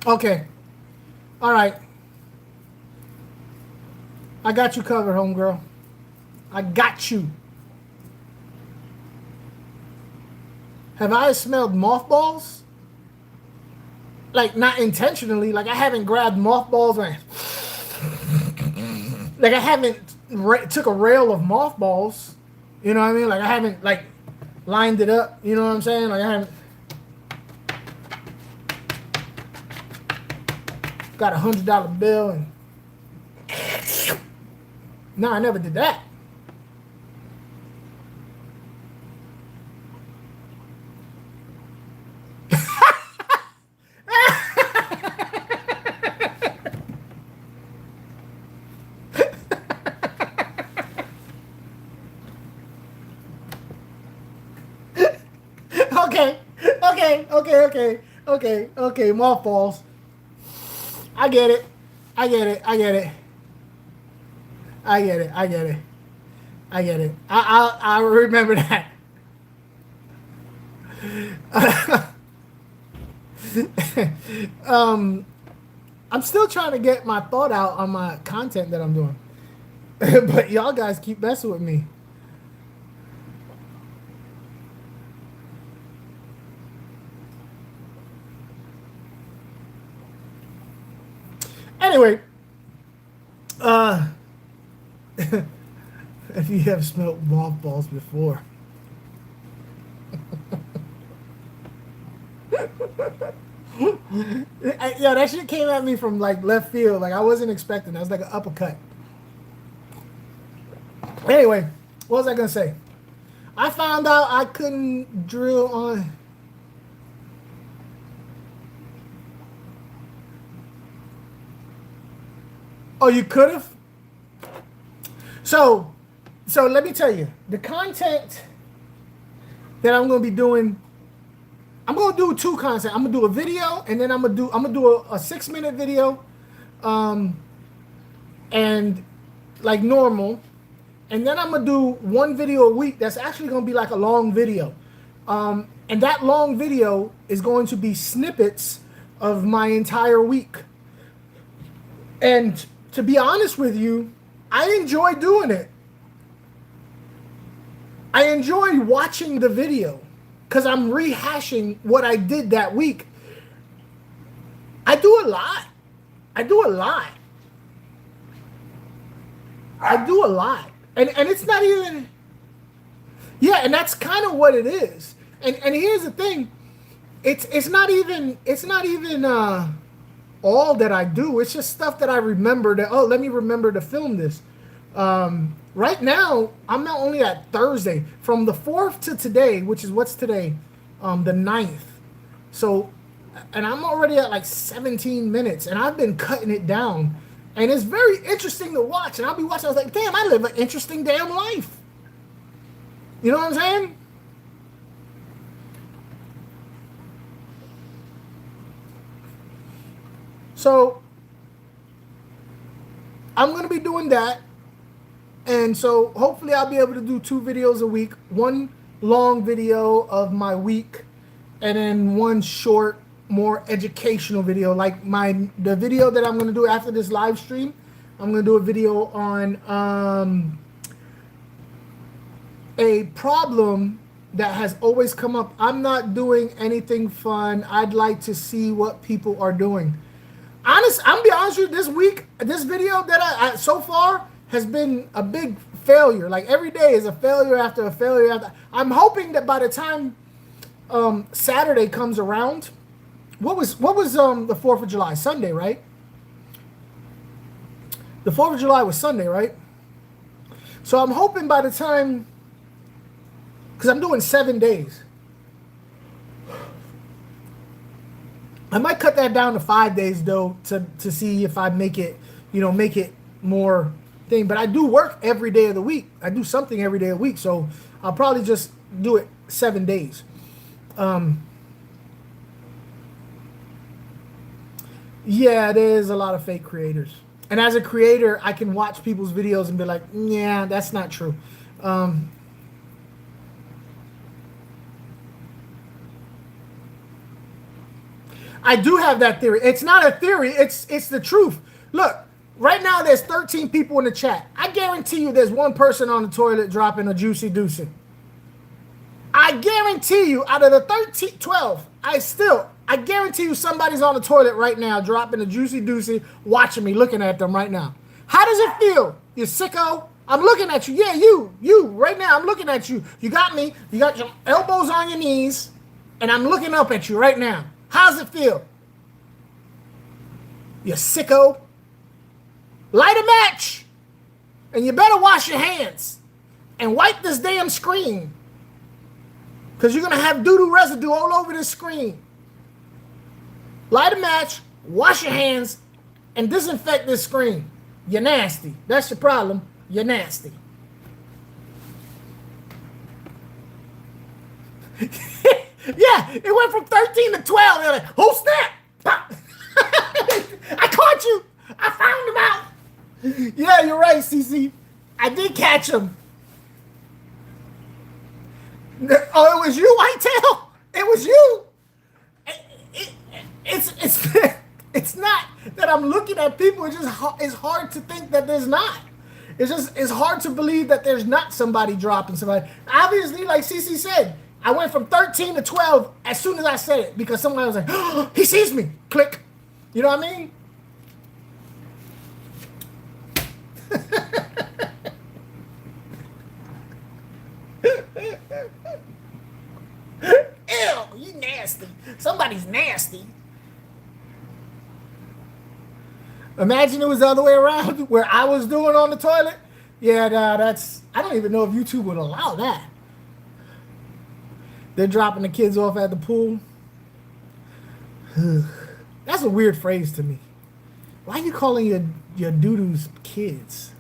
Okay. All right. I got you covered, homegirl. I got you. Have I smelled mothballs? Like, not intentionally. Like, I haven't grabbed mothballs and like I haven't took a rail of mothballs. You know what I mean? Like I haven't like lined it up. You know what I'm saying? Like I haven't got $100 bill and no, I never did that. Okay, mothballs. I get it. I remember that. I'm still trying to get my thought out on my content that I'm doing. But y'all guys keep messing with me. Anyway, if you have smelled mothballs before. Yeah, that shit came at me from like left field. Like I wasn't expecting. That was like an uppercut. Anyway, what was I gonna say? I found out I couldn't drill on. Oh, you could have? So let me tell you, the content that I'm gonna be doing, I'm gonna do two content. I'm gonna do a video, and then I'm gonna do a 6-minute video, and like normal, and then I'm gonna do one video a week. That's actually gonna be like a long video, and that long video is going to be snippets of my entire week. And to be honest with you, I enjoy doing it. I enjoy watching the video because I'm rehashing what I did that week. I do a lot. And it's not even, yeah, and that's kind of what it is. And here's the thing, it's not even all that I do. It's just stuff that I remember that, oh, let me remember to film this. Right now, I'm not only at Thursday. From the 4th to today, which is what's today, the 9th. So, and I'm already at like 17 minutes, and I've been cutting it down. And it's very interesting to watch. And I'll be watching, I was like, damn, I live an interesting damn life. You know what I'm saying? So I'm going to be doing that. And so hopefully I'll be able to do 2 videos a week. One long video of my week, and then one short, more educational video. Like the video that I'm going to do after this live stream, I'm going to do a video on a problem that has always come up. I'm not doing anything fun. I'd like to see what people are doing. I'm be honest with you, this week, this video that I so far has been a big failure. Like every day is a failure after a failure after. I'm hoping that by the time Saturday comes around, what was the 4th of July? Sunday, right? The 4th of July was Sunday, right? So I'm hoping by the time, because I'm doing 7 days. I might cut that down to 5 days though to see if I make it more thing. But I do work every day of the week. I do something every day of the week, so I'll probably just do it 7 days. Yeah, there's a lot of fake creators, and as a creator, I can watch people's videos and be like, yeah, that's not true. I do have that theory. It's not a theory. It's the truth. Look, right now there's 13 people in the chat. I guarantee you there's one person on the toilet dropping a juicy doocy. I guarantee you out of the 12, I guarantee you somebody's on the toilet right now dropping a juicy doocy, watching me, looking at them right now. How does it feel You sicko. I'm looking at you. Yeah, you. Right now, I'm looking at you. You got me. You got your elbows on your knees, and I'm looking up at you right now. How's it feel? You sicko. Light a match, and you better wash your hands and wipe this damn screen, because you're going to have doo-doo residue all over this screen. Light a match, wash your hands, and disinfect this screen. You're nasty. That's your problem. You're nasty. Yeah, it went from 13 to 12. They're like, oh, snap. I caught you. I found him out. Yeah, you're right, CC. I did catch him. Oh, it was you, Whitetail? It was you. It's not that I'm looking at people. It's hard to think that there's not. It's hard to believe that there's not somebody dropping somebody. Obviously, like CC said, I went from 13 to 12 as soon as I said it, because somebody was like, oh, he sees me. Click. You know what I mean? Ew, you nasty. Somebody's nasty. Imagine it was the other way around, where I was doing on the toilet. Yeah, that's... I don't even know if YouTube would allow that. They're dropping the kids off at the pool. That's a weird phrase to me. Why are you calling your doo-doos kids?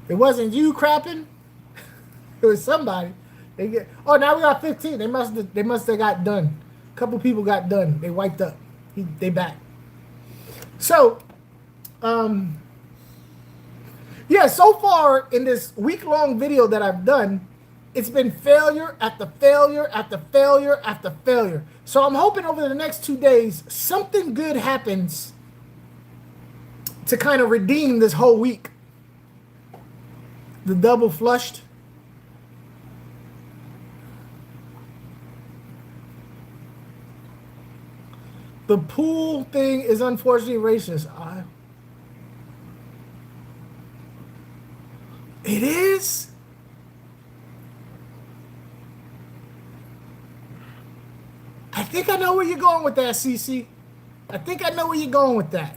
It wasn't you crapping. It was somebody. Oh, now we got 15. They must have got done. A couple people got done. They wiped up. They back. So, yeah, so far in this week-long video that I've done, it's been failure after failure after failure after failure. So I'm hoping over the next 2 days, something good happens to kind of redeem this whole week. The double flushed. The pool thing is unfortunately racist. It is? I think I know where you're going with that, CC. I think I know where you're going with that.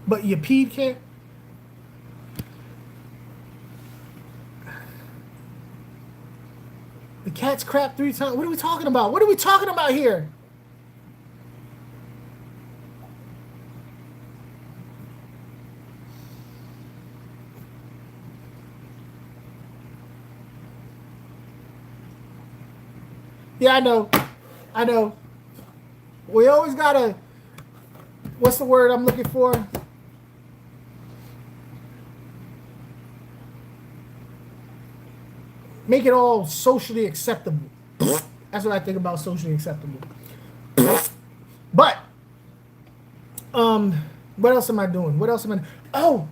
But you peed, kid? The cat's crap 3 times. What are we talking about? What are we talking about here? Yeah, I know. I know. We always gotta... What's the word I'm looking for? Make it all socially acceptable. That's what I think about socially acceptable. But, what else am I doing? What else am I... Oh!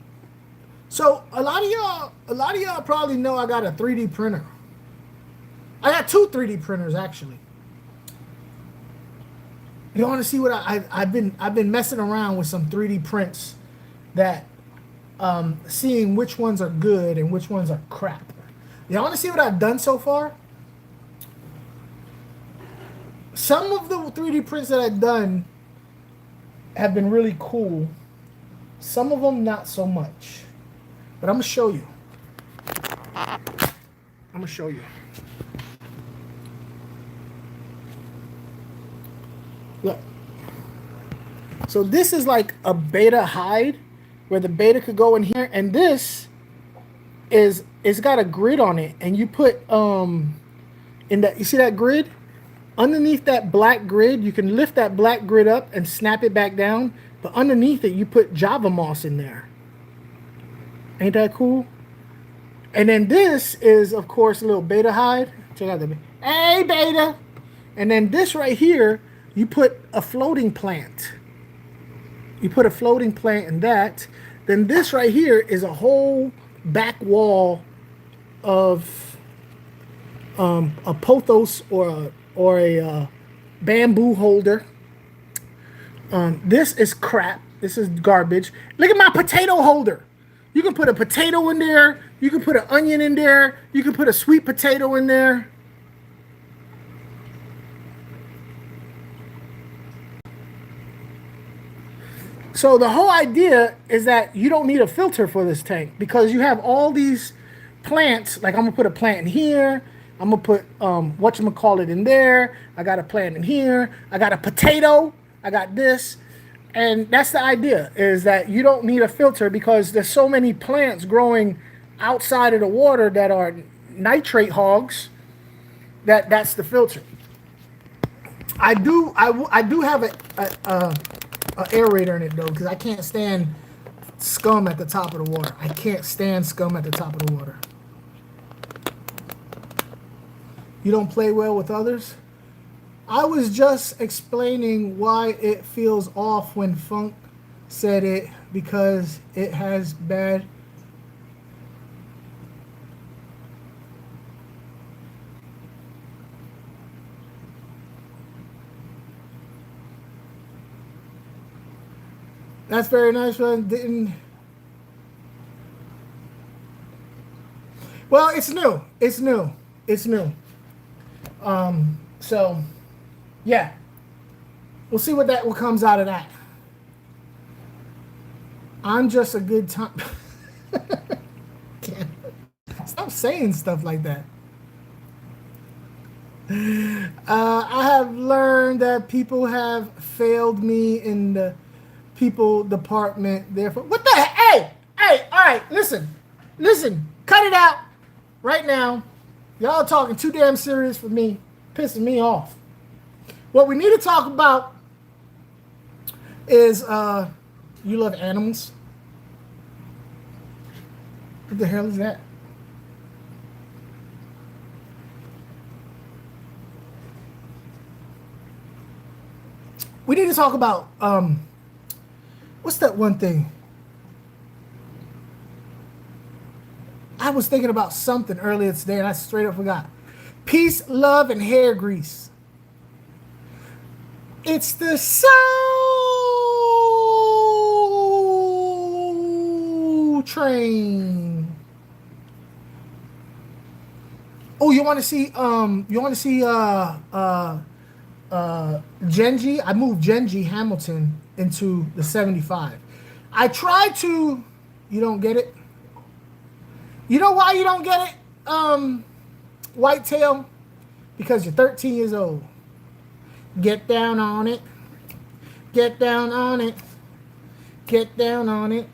So, a lot of y'all probably know I got a 3D printer. I got 2 3D printers, actually. You want to see what I've been messing around with some 3D prints that seeing which ones are good and which ones are crap. You want to see what I've done so far? Some of the 3D prints that I've done have been really cool. Some of them not so much. But I'm going to show you. I'm going to show you. Look. So this is like a beta hide where the beta could go in here, and this is, it's got a grid on it, and you put in that, you see that grid? Underneath that black grid, you can lift that black grid up and snap it back down, but underneath it you put Java moss in there. Ain't that cool? And then this is, of course, a little beta hide. Check out the, hey beta. And then this right here, you put a floating plant. You put a floating plant in that. Then this right here is a whole back wall of a pothos or a bamboo holder. This is crap. This is garbage. Look at my potato holder. You can put a potato in there. You can put an onion in there. You can put a sweet potato in there. So the whole idea is that you don't need a filter for this tank because you have all these plants. Like I'm gonna put a plant in here. I'm gonna put whatchamacallit in there. I got a plant in here. I got a potato. I got this. And that's the idea, is that you don't need a filter because there's so many plants growing outside of the water that are nitrate hogs that's the filter. I do have a aerator in it though, because I can't stand scum at the top of the water. I can't stand scum at the top of the water. You don't play well with others? I was just explaining why it feels off when Funk said it, because it has bad. That's very nice, but didn't. Well, it's new. It's new. It's new. So, yeah. We'll see what comes out of that. I'm just a good time. Stop saying stuff like that. I have learned that people have failed me in the people department. Therefore, what the heck? Hey, all right, listen, cut it out right now. Y'all talking too damn serious for me, pissing me off. What we need to talk about is you love animals. What the hell is that? We need to talk about what's that one thing? I was thinking about something earlier today and I straight up forgot. Peace, love, and hair grease. It's the Soul Train. Oh, you want to see Genji? I moved Genji Hamilton into the 75. I tried to. You don't get it? You know why you don't get it, Whitetail? Because you're 13 years old. Get down on it. Get down on it. Get down on it.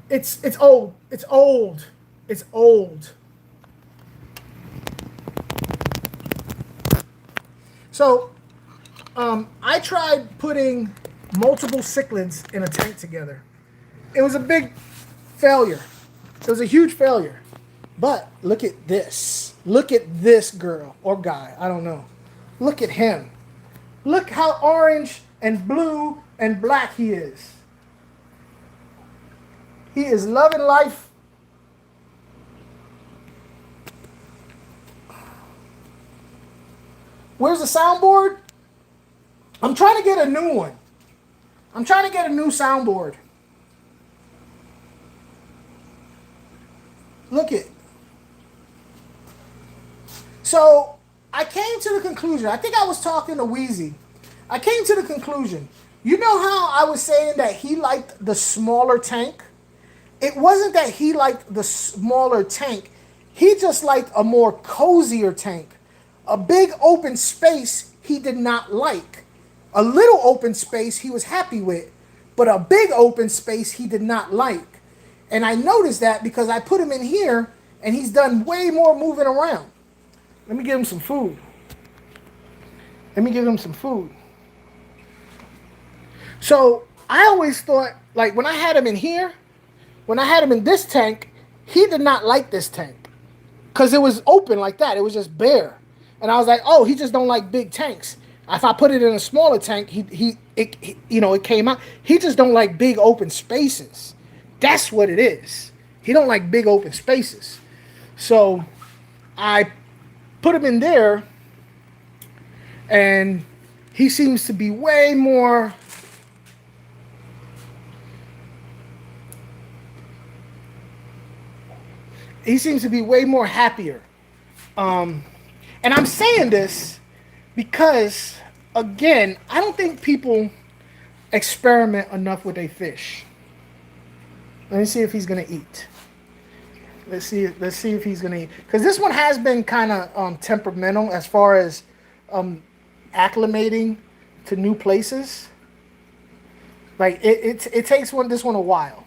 It's old. It's old. It's old. So, I tried putting multiple cichlids in a tank together. It was a big failure. It was a huge failure. But look at this. Look at this girl or guy. I don't know. Look at him. Look how orange and blue and black he is. He is loving life. Where's the soundboard? I'm trying to get a new one. I'm trying to get a new soundboard. Look it. So I came to the conclusion. I think I was talking to Wheezy. I came to the conclusion. You know how I was saying that he liked the smaller tank? It wasn't that he liked the smaller tank. He just liked a more cozier tank. A big open space he did not like. A little open space he was happy with. But a big open space he did not like. And I noticed that because I put him in here and he's done way more moving around. Let me give him some food. Let me give him some food. So I always thought, like when I had him in here, when I had him in this tank, he did not like this tank. Because it was open like that. It was just bare. And I was like, oh, he just don't like big tanks. If I put it in a smaller tank, it came out. He just don't like big open spaces. That's what it is. He don't like big open spaces. So I put him in there, and he seems to be way more He seems to be way more happier. And I'm saying this because, again, I don't think people experiment enough with a fish. Let me see if he's gonna eat. Let's see if he's gonna eat. Because this one has been kind of temperamental as far as acclimating to new places. Like it takes this one a while.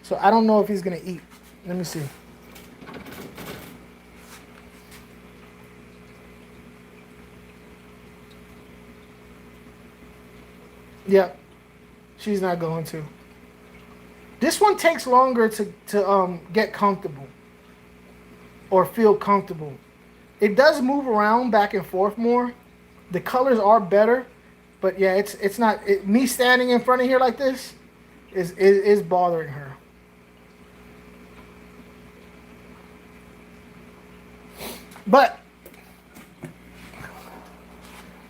So I don't know if he's gonna eat. Let me see. Yep, she's not going to. This one takes longer to get comfortable or feel comfortable. It does move around back and forth more. The colors are better, but yeah, it's not me standing in front of here like this is bothering her. But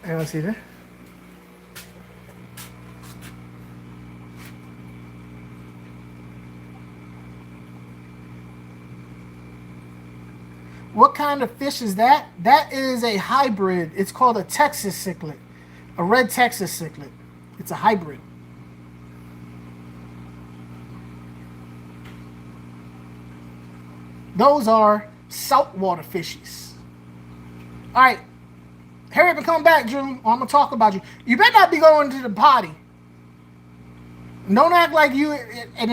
and let's see that. What kind of fish is that? That is a hybrid. It's called a Texas cichlid, a red Texas cichlid. It's a hybrid. Those are saltwater fishies. All right, hurry up and come back, Drew, or I'm gonna talk about you. You better not be going to the potty. Don't act like you. And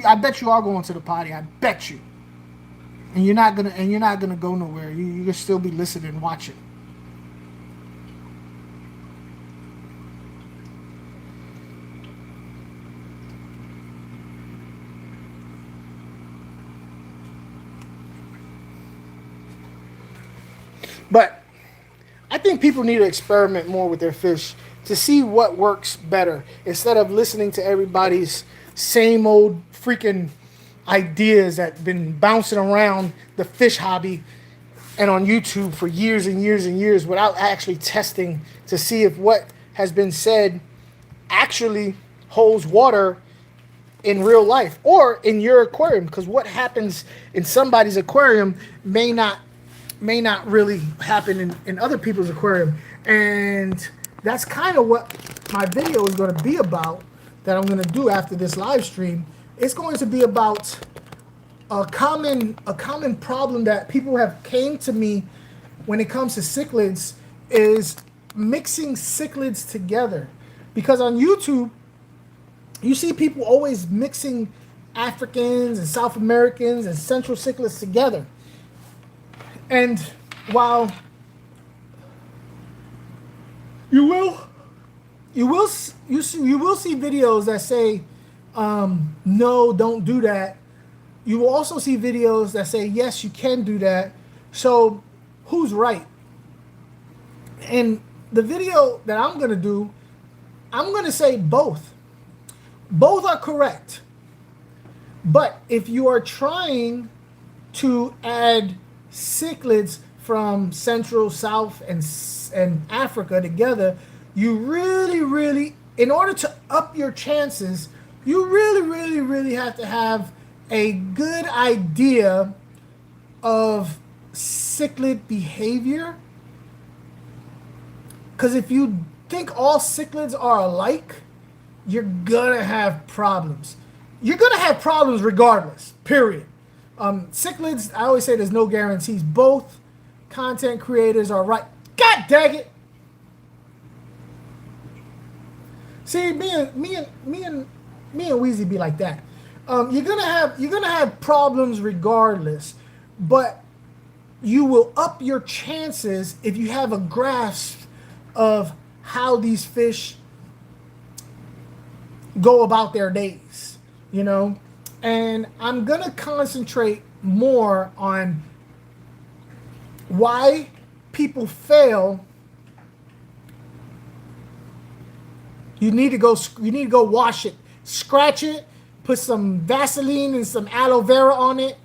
I bet you are going to the potty. I bet you. And you're not gonna go nowhere. You can still be listening and watching. But I think people need to experiment more with their fish to see what works better instead of listening to everybody's same old freaking ideas that have been bouncing around the fish hobby and on YouTube for years and years and years without actually testing to see if what has been said actually holds water in real life or in your aquarium, because what happens in somebody's aquarium may not really happen in other people's aquarium. And that's kind of what my video is going to be about, that I'm going to do after this live stream. It's going to be about a common problem that people have came to me when it comes to cichlids, is mixing cichlids together. Because on YouTube, you see people always mixing Africans and South Americans and Central cichlids together. And while you will see videos that say, no, don't do that. You will also see videos that say, yes, you can do that. So who's right? And the video that I'm going to do, I'm going to say both. Both are correct. But if you are trying to add cichlids from Central, South, and Africa together, you really, in order to up your chances, you really have to have a good idea of cichlid behavior. Because if you think all cichlids are alike, you're gonna have problems. You're gonna have problems regardless, period. Cichlids, I always say there's no guarantees. Both content creators are right. God dang it! See, me and Weezy be like that. You're gonna have problems regardless, but you will up your chances if you have a grasp of how these fish go about their days, you know? And I'm gonna concentrate more on why people fail. You need to go wash it, scratch it, put some Vaseline and some aloe vera on it,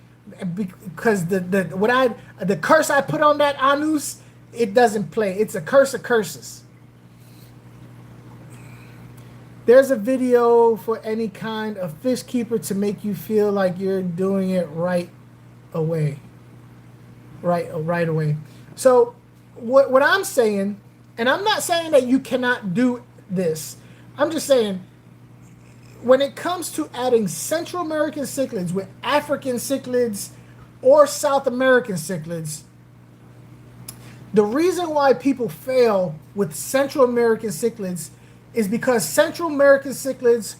because the curse I put on that anus, it doesn't play. It's a curse of curses. There's a video for any kind of fish keeper to make you feel like you're doing it right. away. Right away. So what I'm saying, and I'm not saying that you cannot do this. I'm just saying when it comes to adding Central American cichlids with African cichlids or South American cichlids, the reason why people fail with Central American cichlids is because Central American cichlids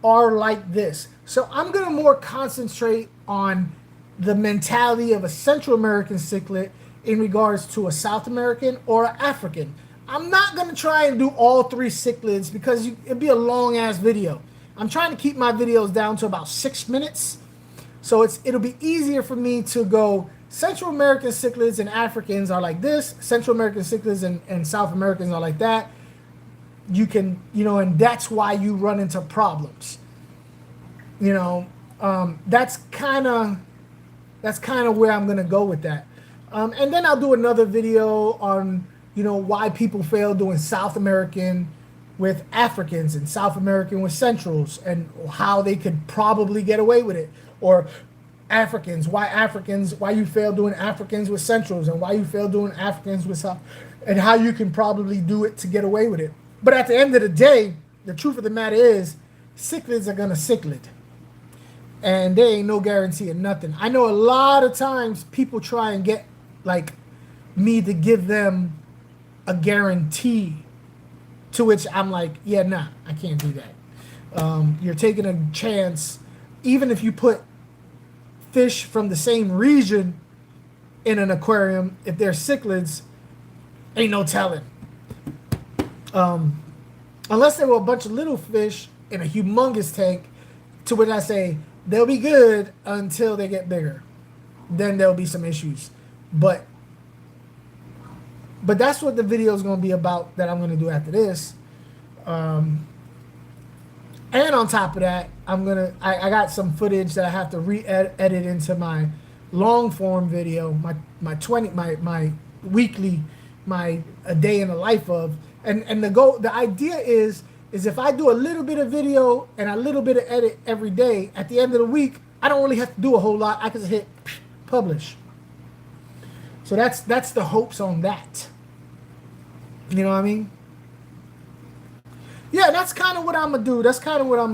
are like this. So I'm going to more concentrate on the mentality of a Central American cichlid in regards to a South American or an African. I'm not going to try and do all three cichlids because it'd be a long ass video. I'm trying to keep my videos down to about 6 minutes. So it'll be easier for me to go Central American cichlids and Africans are like this. Central American cichlids and South Americans are like that. You can, and that's why you run into problems. That's kind of where I'm going to go with that. And then I'll do another video on, why people fail doing South American with Africans and South American with Centrals and how they could probably get away with it. Or Africans, why you fail doing Africans with Centrals and why you fail doing Africans with South, and how you can probably do it to get away with it. But at the end of the day, the truth of the matter is, cichlids are going to cichlid. And there ain't no guarantee of nothing. I know a lot of times people try and get like me to give them a guarantee, to which I'm like, yeah, nah, I can't do that. You're taking a chance, even if you put fish from the same region in an aquarium, if they're cichlids, ain't no telling. Unless there were a bunch of little fish in a humongous tank, to which I say they'll be good until they get bigger. Then there'll be some issues. But that's what the video is going to be about that I'm going to do after this. And on top of that, I got some footage that I have to re-edit into my long form video, my weekly, a day in the life of. And the idea is if I do a little bit of video and a little bit of edit every day, at the end of the week, I don't really have to do a whole lot. I can just hit publish. So that's the hopes on that. You know what I mean? Yeah, that's kind of what I'm going to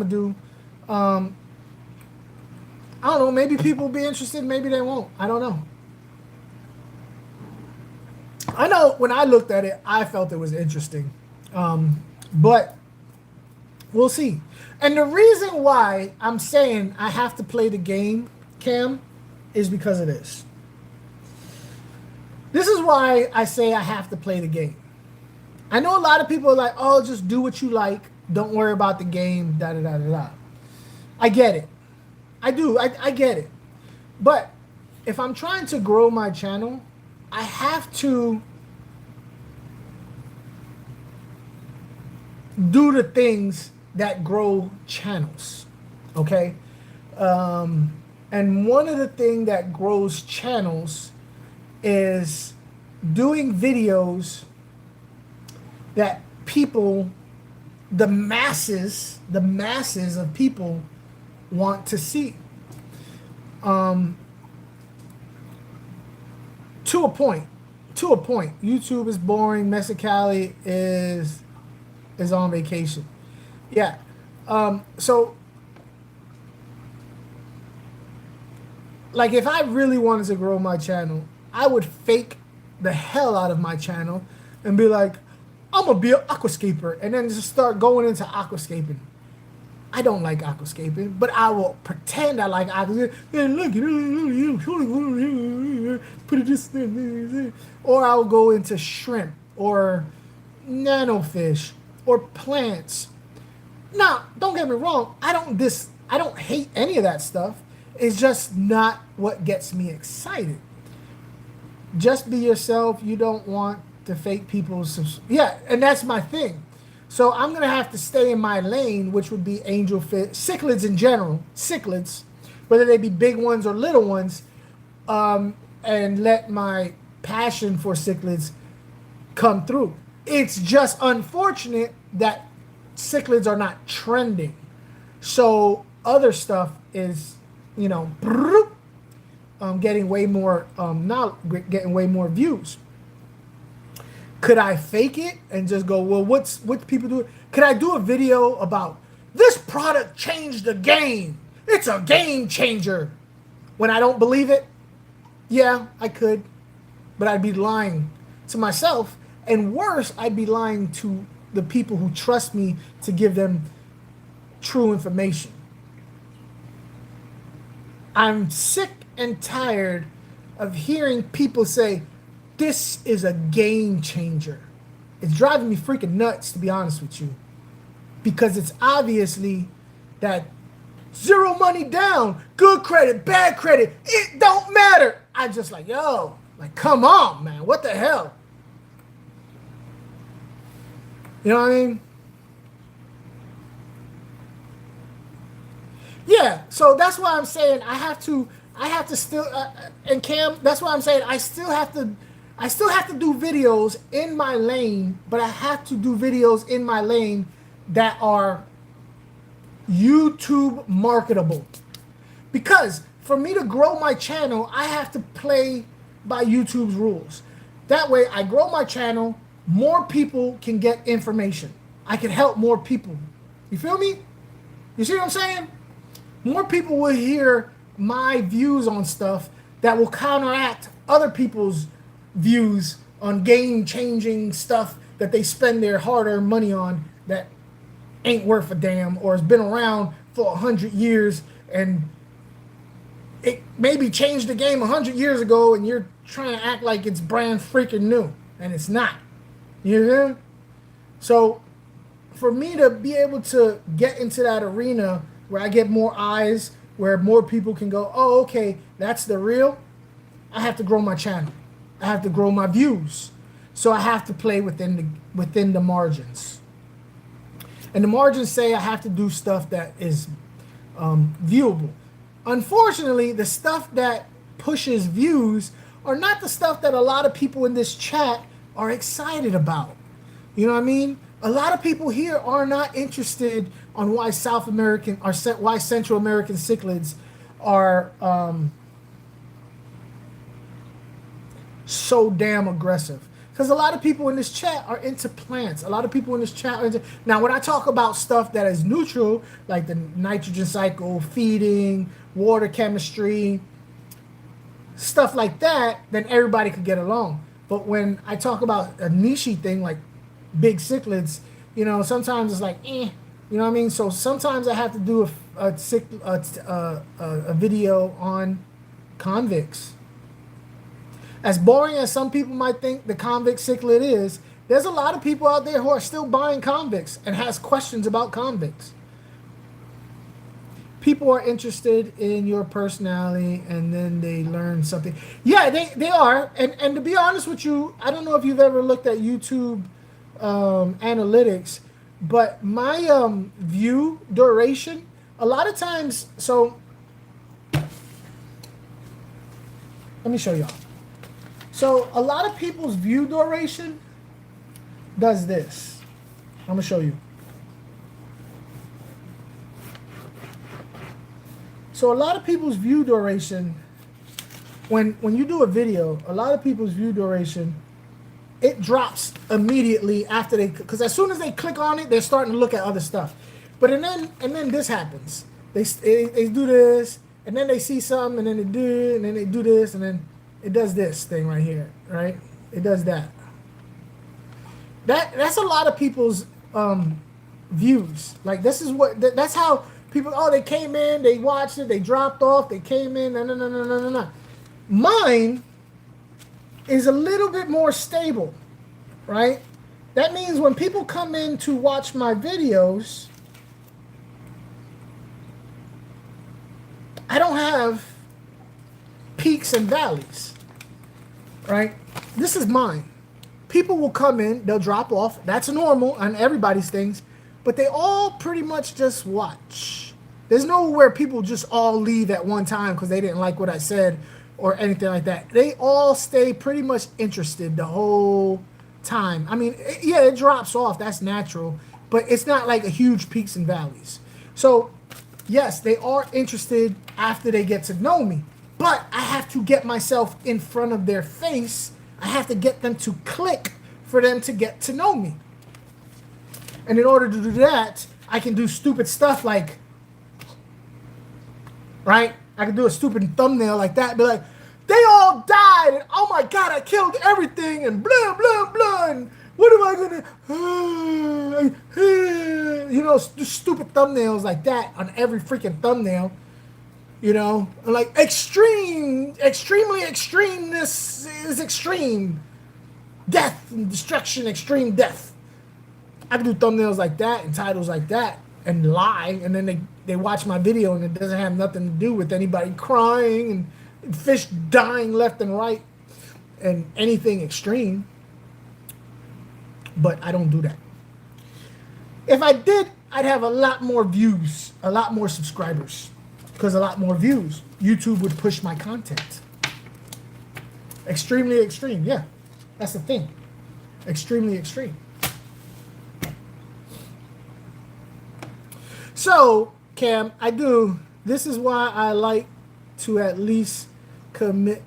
do. I don't know. Maybe people will be interested. Maybe they won't. I don't know. I know when I looked at it, I felt it was interesting. But we'll see. And the reason why I'm saying I have to play the game, Cam, is because of this. This is why I say I have to play the game. I know a lot of people are like, oh, just do what you like. Don't worry about the game, da-da-da-da-da. I get it. I do. I get it. But if I'm trying to grow my channel, I have to do the things that grow channels, okay? And one of the things that grows channels is doing videos that people, the masses of people want to see. To a point. YouTube is boring. Mexicali is on vacation. Yeah. So, like, if I really wanted to grow my channel, I would fake the hell out of my channel and be like, I'm gonna be an aquascaper, and then just start going into aquascaping. I don't like aquascaping, but I will pretend I like aquascaping. And look, put it this, or I'll go into shrimp or nanofish or plants. Now, don't get me wrong. I don't hate any of that stuff. It's just not what gets me excited. Just be yourself. You don't want to fake people's. Yeah, and that's my thing. So I'm going to have to stay in my lane, which would be angelfish, cichlids in general, cichlids, whether they be big ones or little ones, and let my passion for cichlids come through. It's just unfortunate that cichlids are not trending. So other stuff is, getting way more getting way more views. Could I fake it and just go, well, what people do? Could I do a video about this product changed the game? It's a game changer. When I don't believe it, yeah, I could, but I'd be lying to myself, and worse, I'd be lying to the people who trust me to give them true information. I'm sick and tired of hearing people say, this is a game changer. It's driving me freaking nuts, to be honest with you. Because it's obviously that zero money down, good credit, bad credit, it don't matter. I just like, yo, like, come on, man. What the hell? You know what I mean? Yeah, so that's why I'm saying I have to still, and Cam, that's why I'm saying I still have to do videos in my lane, but I have to do videos in my lane that are YouTube marketable. Because for me to grow my channel, I have to play by YouTube's rules. That way I grow my channel, more people can get information. I can help more people. You feel me? You see what I'm saying? More people will hear my views on stuff that will counteract other people's views on game-changing stuff that they spend their hard-earned money on that ain't worth a damn or has been around for 100 years and it maybe changed the game 100 years ago and you're trying to act like it's brand freaking new and it's not. You know? So for me to be able to get into that arena where I get more eyes, where more people can go, oh, okay, that's the real, I have to grow my channel. I have to grow my views. So I have to play within the margins. And the margins say I have to do stuff that is viewable. Unfortunately, the stuff that pushes views are not the stuff that a lot of people in this chat are excited about. You know what I mean? A lot of people here are not interested on why South American or why Central American cichlids are so damn aggressive. Because a lot of people in this chat are into plants. A lot of people in this chat are into... Now, when I talk about stuff that is neutral, like the nitrogen cycle, feeding, water chemistry, stuff like that, then everybody could get along. But when I talk about a niche thing like big cichlids, you know, sometimes it's like, you know what I mean? So sometimes I have to do a video on convicts. As boring as some people might think the convict cichlid is, there's a lot of people out there who are still buying convicts and has questions about convicts. People are interested in your personality and then they learn something. Yeah, they are. And to be honest with you, I don't know if you've ever looked at YouTube analytics, but my view duration, a lot of times, so let me show y'all. So a lot of people's view duration does this. I'm gonna show you. So a lot of people's view duration, when you do a video, a lot of people's view duration, it drops immediately after they, because as soon as they click on it, they're starting to look at other stuff. But and then this happens. They do this, and then they see something, and then they do, and then they do this, and then it does this thing right here, right? It does that. That's a lot of people's views. Like this is what that's how people. Oh, they came in, they watched it, they dropped off, they came in. No. Mine is a little bit more stable, right? That means when people come in to watch my videos, I don't have peaks and valleys, right? This is mine. People will come in, they'll drop off. That's normal on everybody's things, but they all pretty much just watch. There's nowhere people just all leave at one time because they didn't like what I said or anything like that. They all stay pretty much interested the whole time. I mean, yeah, it drops off. That's natural, but it's not like a huge peaks and valleys. So, yes, they are interested after they get to know me. but I have to get myself in front of their face. I have to get them to click for them to get to know me. And in order to do that, I can do stupid stuff like, right? I can do a stupid thumbnail like that, be like, they all died, and oh my God, I killed everything, and blah, blah, blah, and what am I gonna, you know, stupid thumbnails like that on every freaking thumbnail, you know, like extremely extremeness is extreme, death and destruction, extreme death. I can do thumbnails like that and titles like that and lie, and then they watch my video and it doesn't have nothing to do with anybody crying and fish dying left and right and anything extreme. But I don't do that. If I did, I'd have a lot more views, a lot more subscribers, because a lot more views, YouTube would push my content. Extremely extreme, yeah, that's the thing. Extremely extreme. So, Cam, this is why I like to at least comment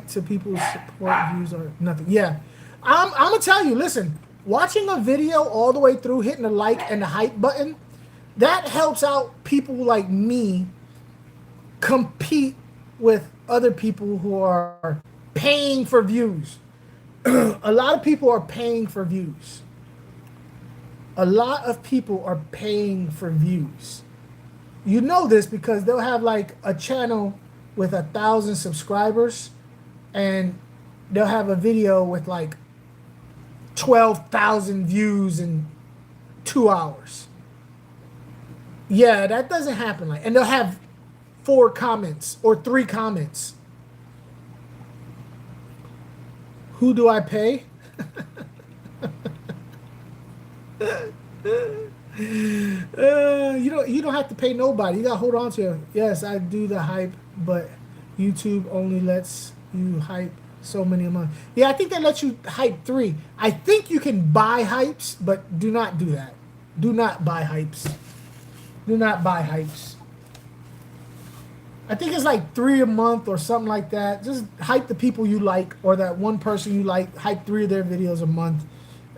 to people's support views or nothing. Yeah, I'm gonna tell you, listen, watching a video all the way through, hitting the like and the hype button, that helps out people like me compete with other people who are paying for views. A lot of people are paying for views. A lot of people are paying for views. You know this because they'll have like a channel with 1,000 subscribers and they'll have a video with like 12,000 views in 2 hours. Yeah, that doesn't happen. And they'll have 4 comments or 3 comments. Who do I pay? You don't have to pay nobody. You gotta hold on to it. Yes, I do the hype, but YouTube only lets you hype so many a month. Yeah, I think they let you hype 3. I think you can buy hypes, but do not do that. Do not buy hypes. Do not buy hypes. I think it's like 3 a month or something like that. Just hype the people you like, or that one person you like. Hype 3 of their videos a month,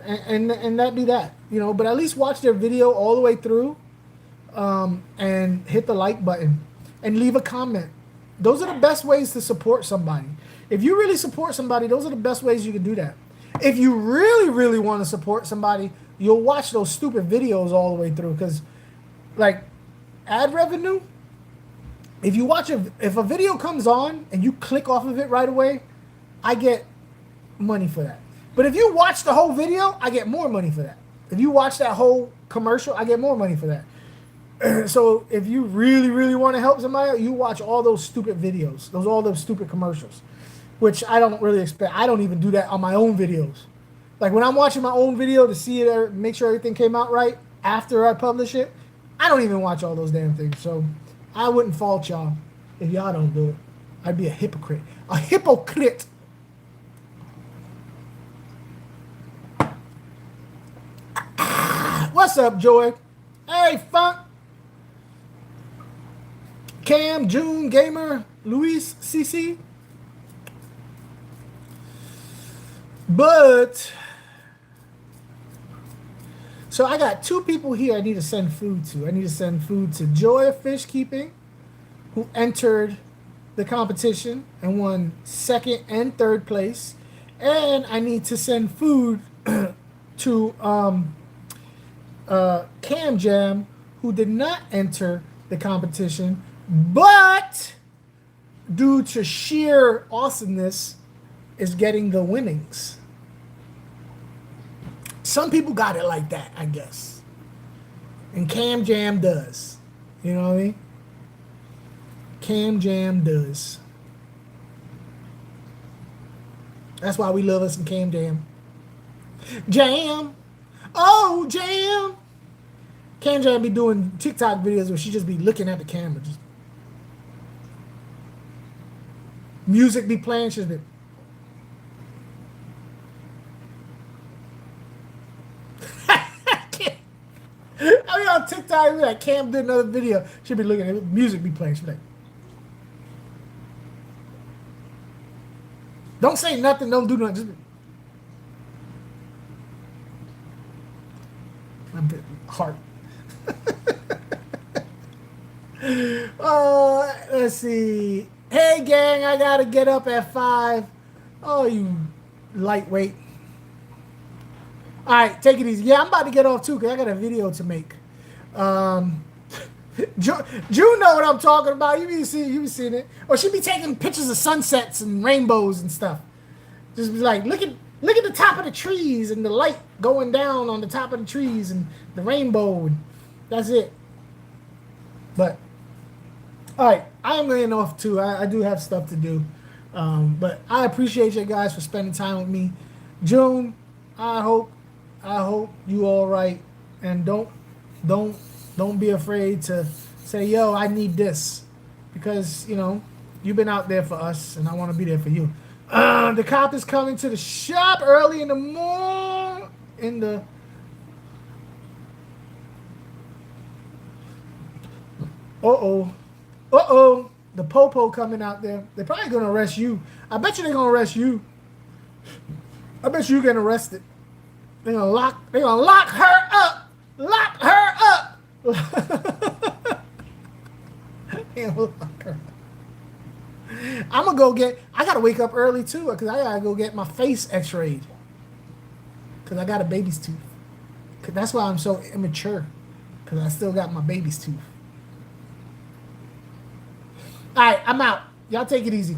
and that be that. You know, but at least watch their video all the way through, and hit the like button and leave a comment. Those are the best ways to support somebody. If you really support somebody, those are the best ways you can do that. If you really, really want to support somebody, you'll watch those stupid videos all the way through. Because, like, ad revenue, if a video comes on and you click off of it right away, I get money for that. But if you watch the whole video, I get more money for that. If you watch that whole commercial, I get more money for that. So if you really, really want to help somebody, you watch all those stupid videos, all those stupid commercials, which I don't really expect. I don't even do that on my own videos. Like when I'm watching my own video to see it, make sure everything came out right after I publish it, I don't even watch all those damn things. So I wouldn't fault y'all if y'all don't do it. I'd be a hypocrite. A hypocrite. What's up, Joy? Hey, Funk. Cam, June, Gamer, Luis, CC. But, so I got 2 people here I need to send food to. I need to send food to Joy of Fishkeeping, who entered the competition and won 2nd and 3rd place. And I need to send food to Cam Jam, who did not enter the competition, but due to sheer awesomeness is getting the winnings. Some people got it like that, I guess. And Cam Jam does. You know what I mean? Cam Jam does. That's why we love us some Cam Jam. Jam! Oh, Jam! Cam Jam be doing TikTok videos where she just be looking at the camera. Just music be playing. She's been. I mean, on TikTok, like Cam did another video. She'd be looking at it, music be playing. She'd be like, Don't say nothing. Don't do nothing. Just a bit heart. Oh, let's see. Hey, gang, I gotta get up at 5. Oh, you lightweight. All right, take it easy. Yeah, I'm about to get off too because I got a video to make. June know what I'm talking about. You be seeing it, or she be taking pictures of sunsets and rainbows and stuff. Just be like, look at the top of the trees and the light going down on the top of the trees and the rainbow. And that's it. But all right, I am getting off too. I do have stuff to do, but I appreciate you guys for spending time with me. June, I hope you all right, and don't be afraid to say, yo, I need this, because you've been out there for us, and I want to be there for you. The cop is coming to the shop early in the morning. The popo coming out there. They're probably gonna arrest you. I bet you they're gonna arrest you. I bet you getting arrested. They're gonna lock her up. Lock her up. I'm gonna go get. I gotta wake up early too because I gotta go get my face X-rayed. Because I got a baby's tooth. Cause that's why I'm so immature. Because I still got my baby's tooth. All right, I'm out. Y'all take it easy.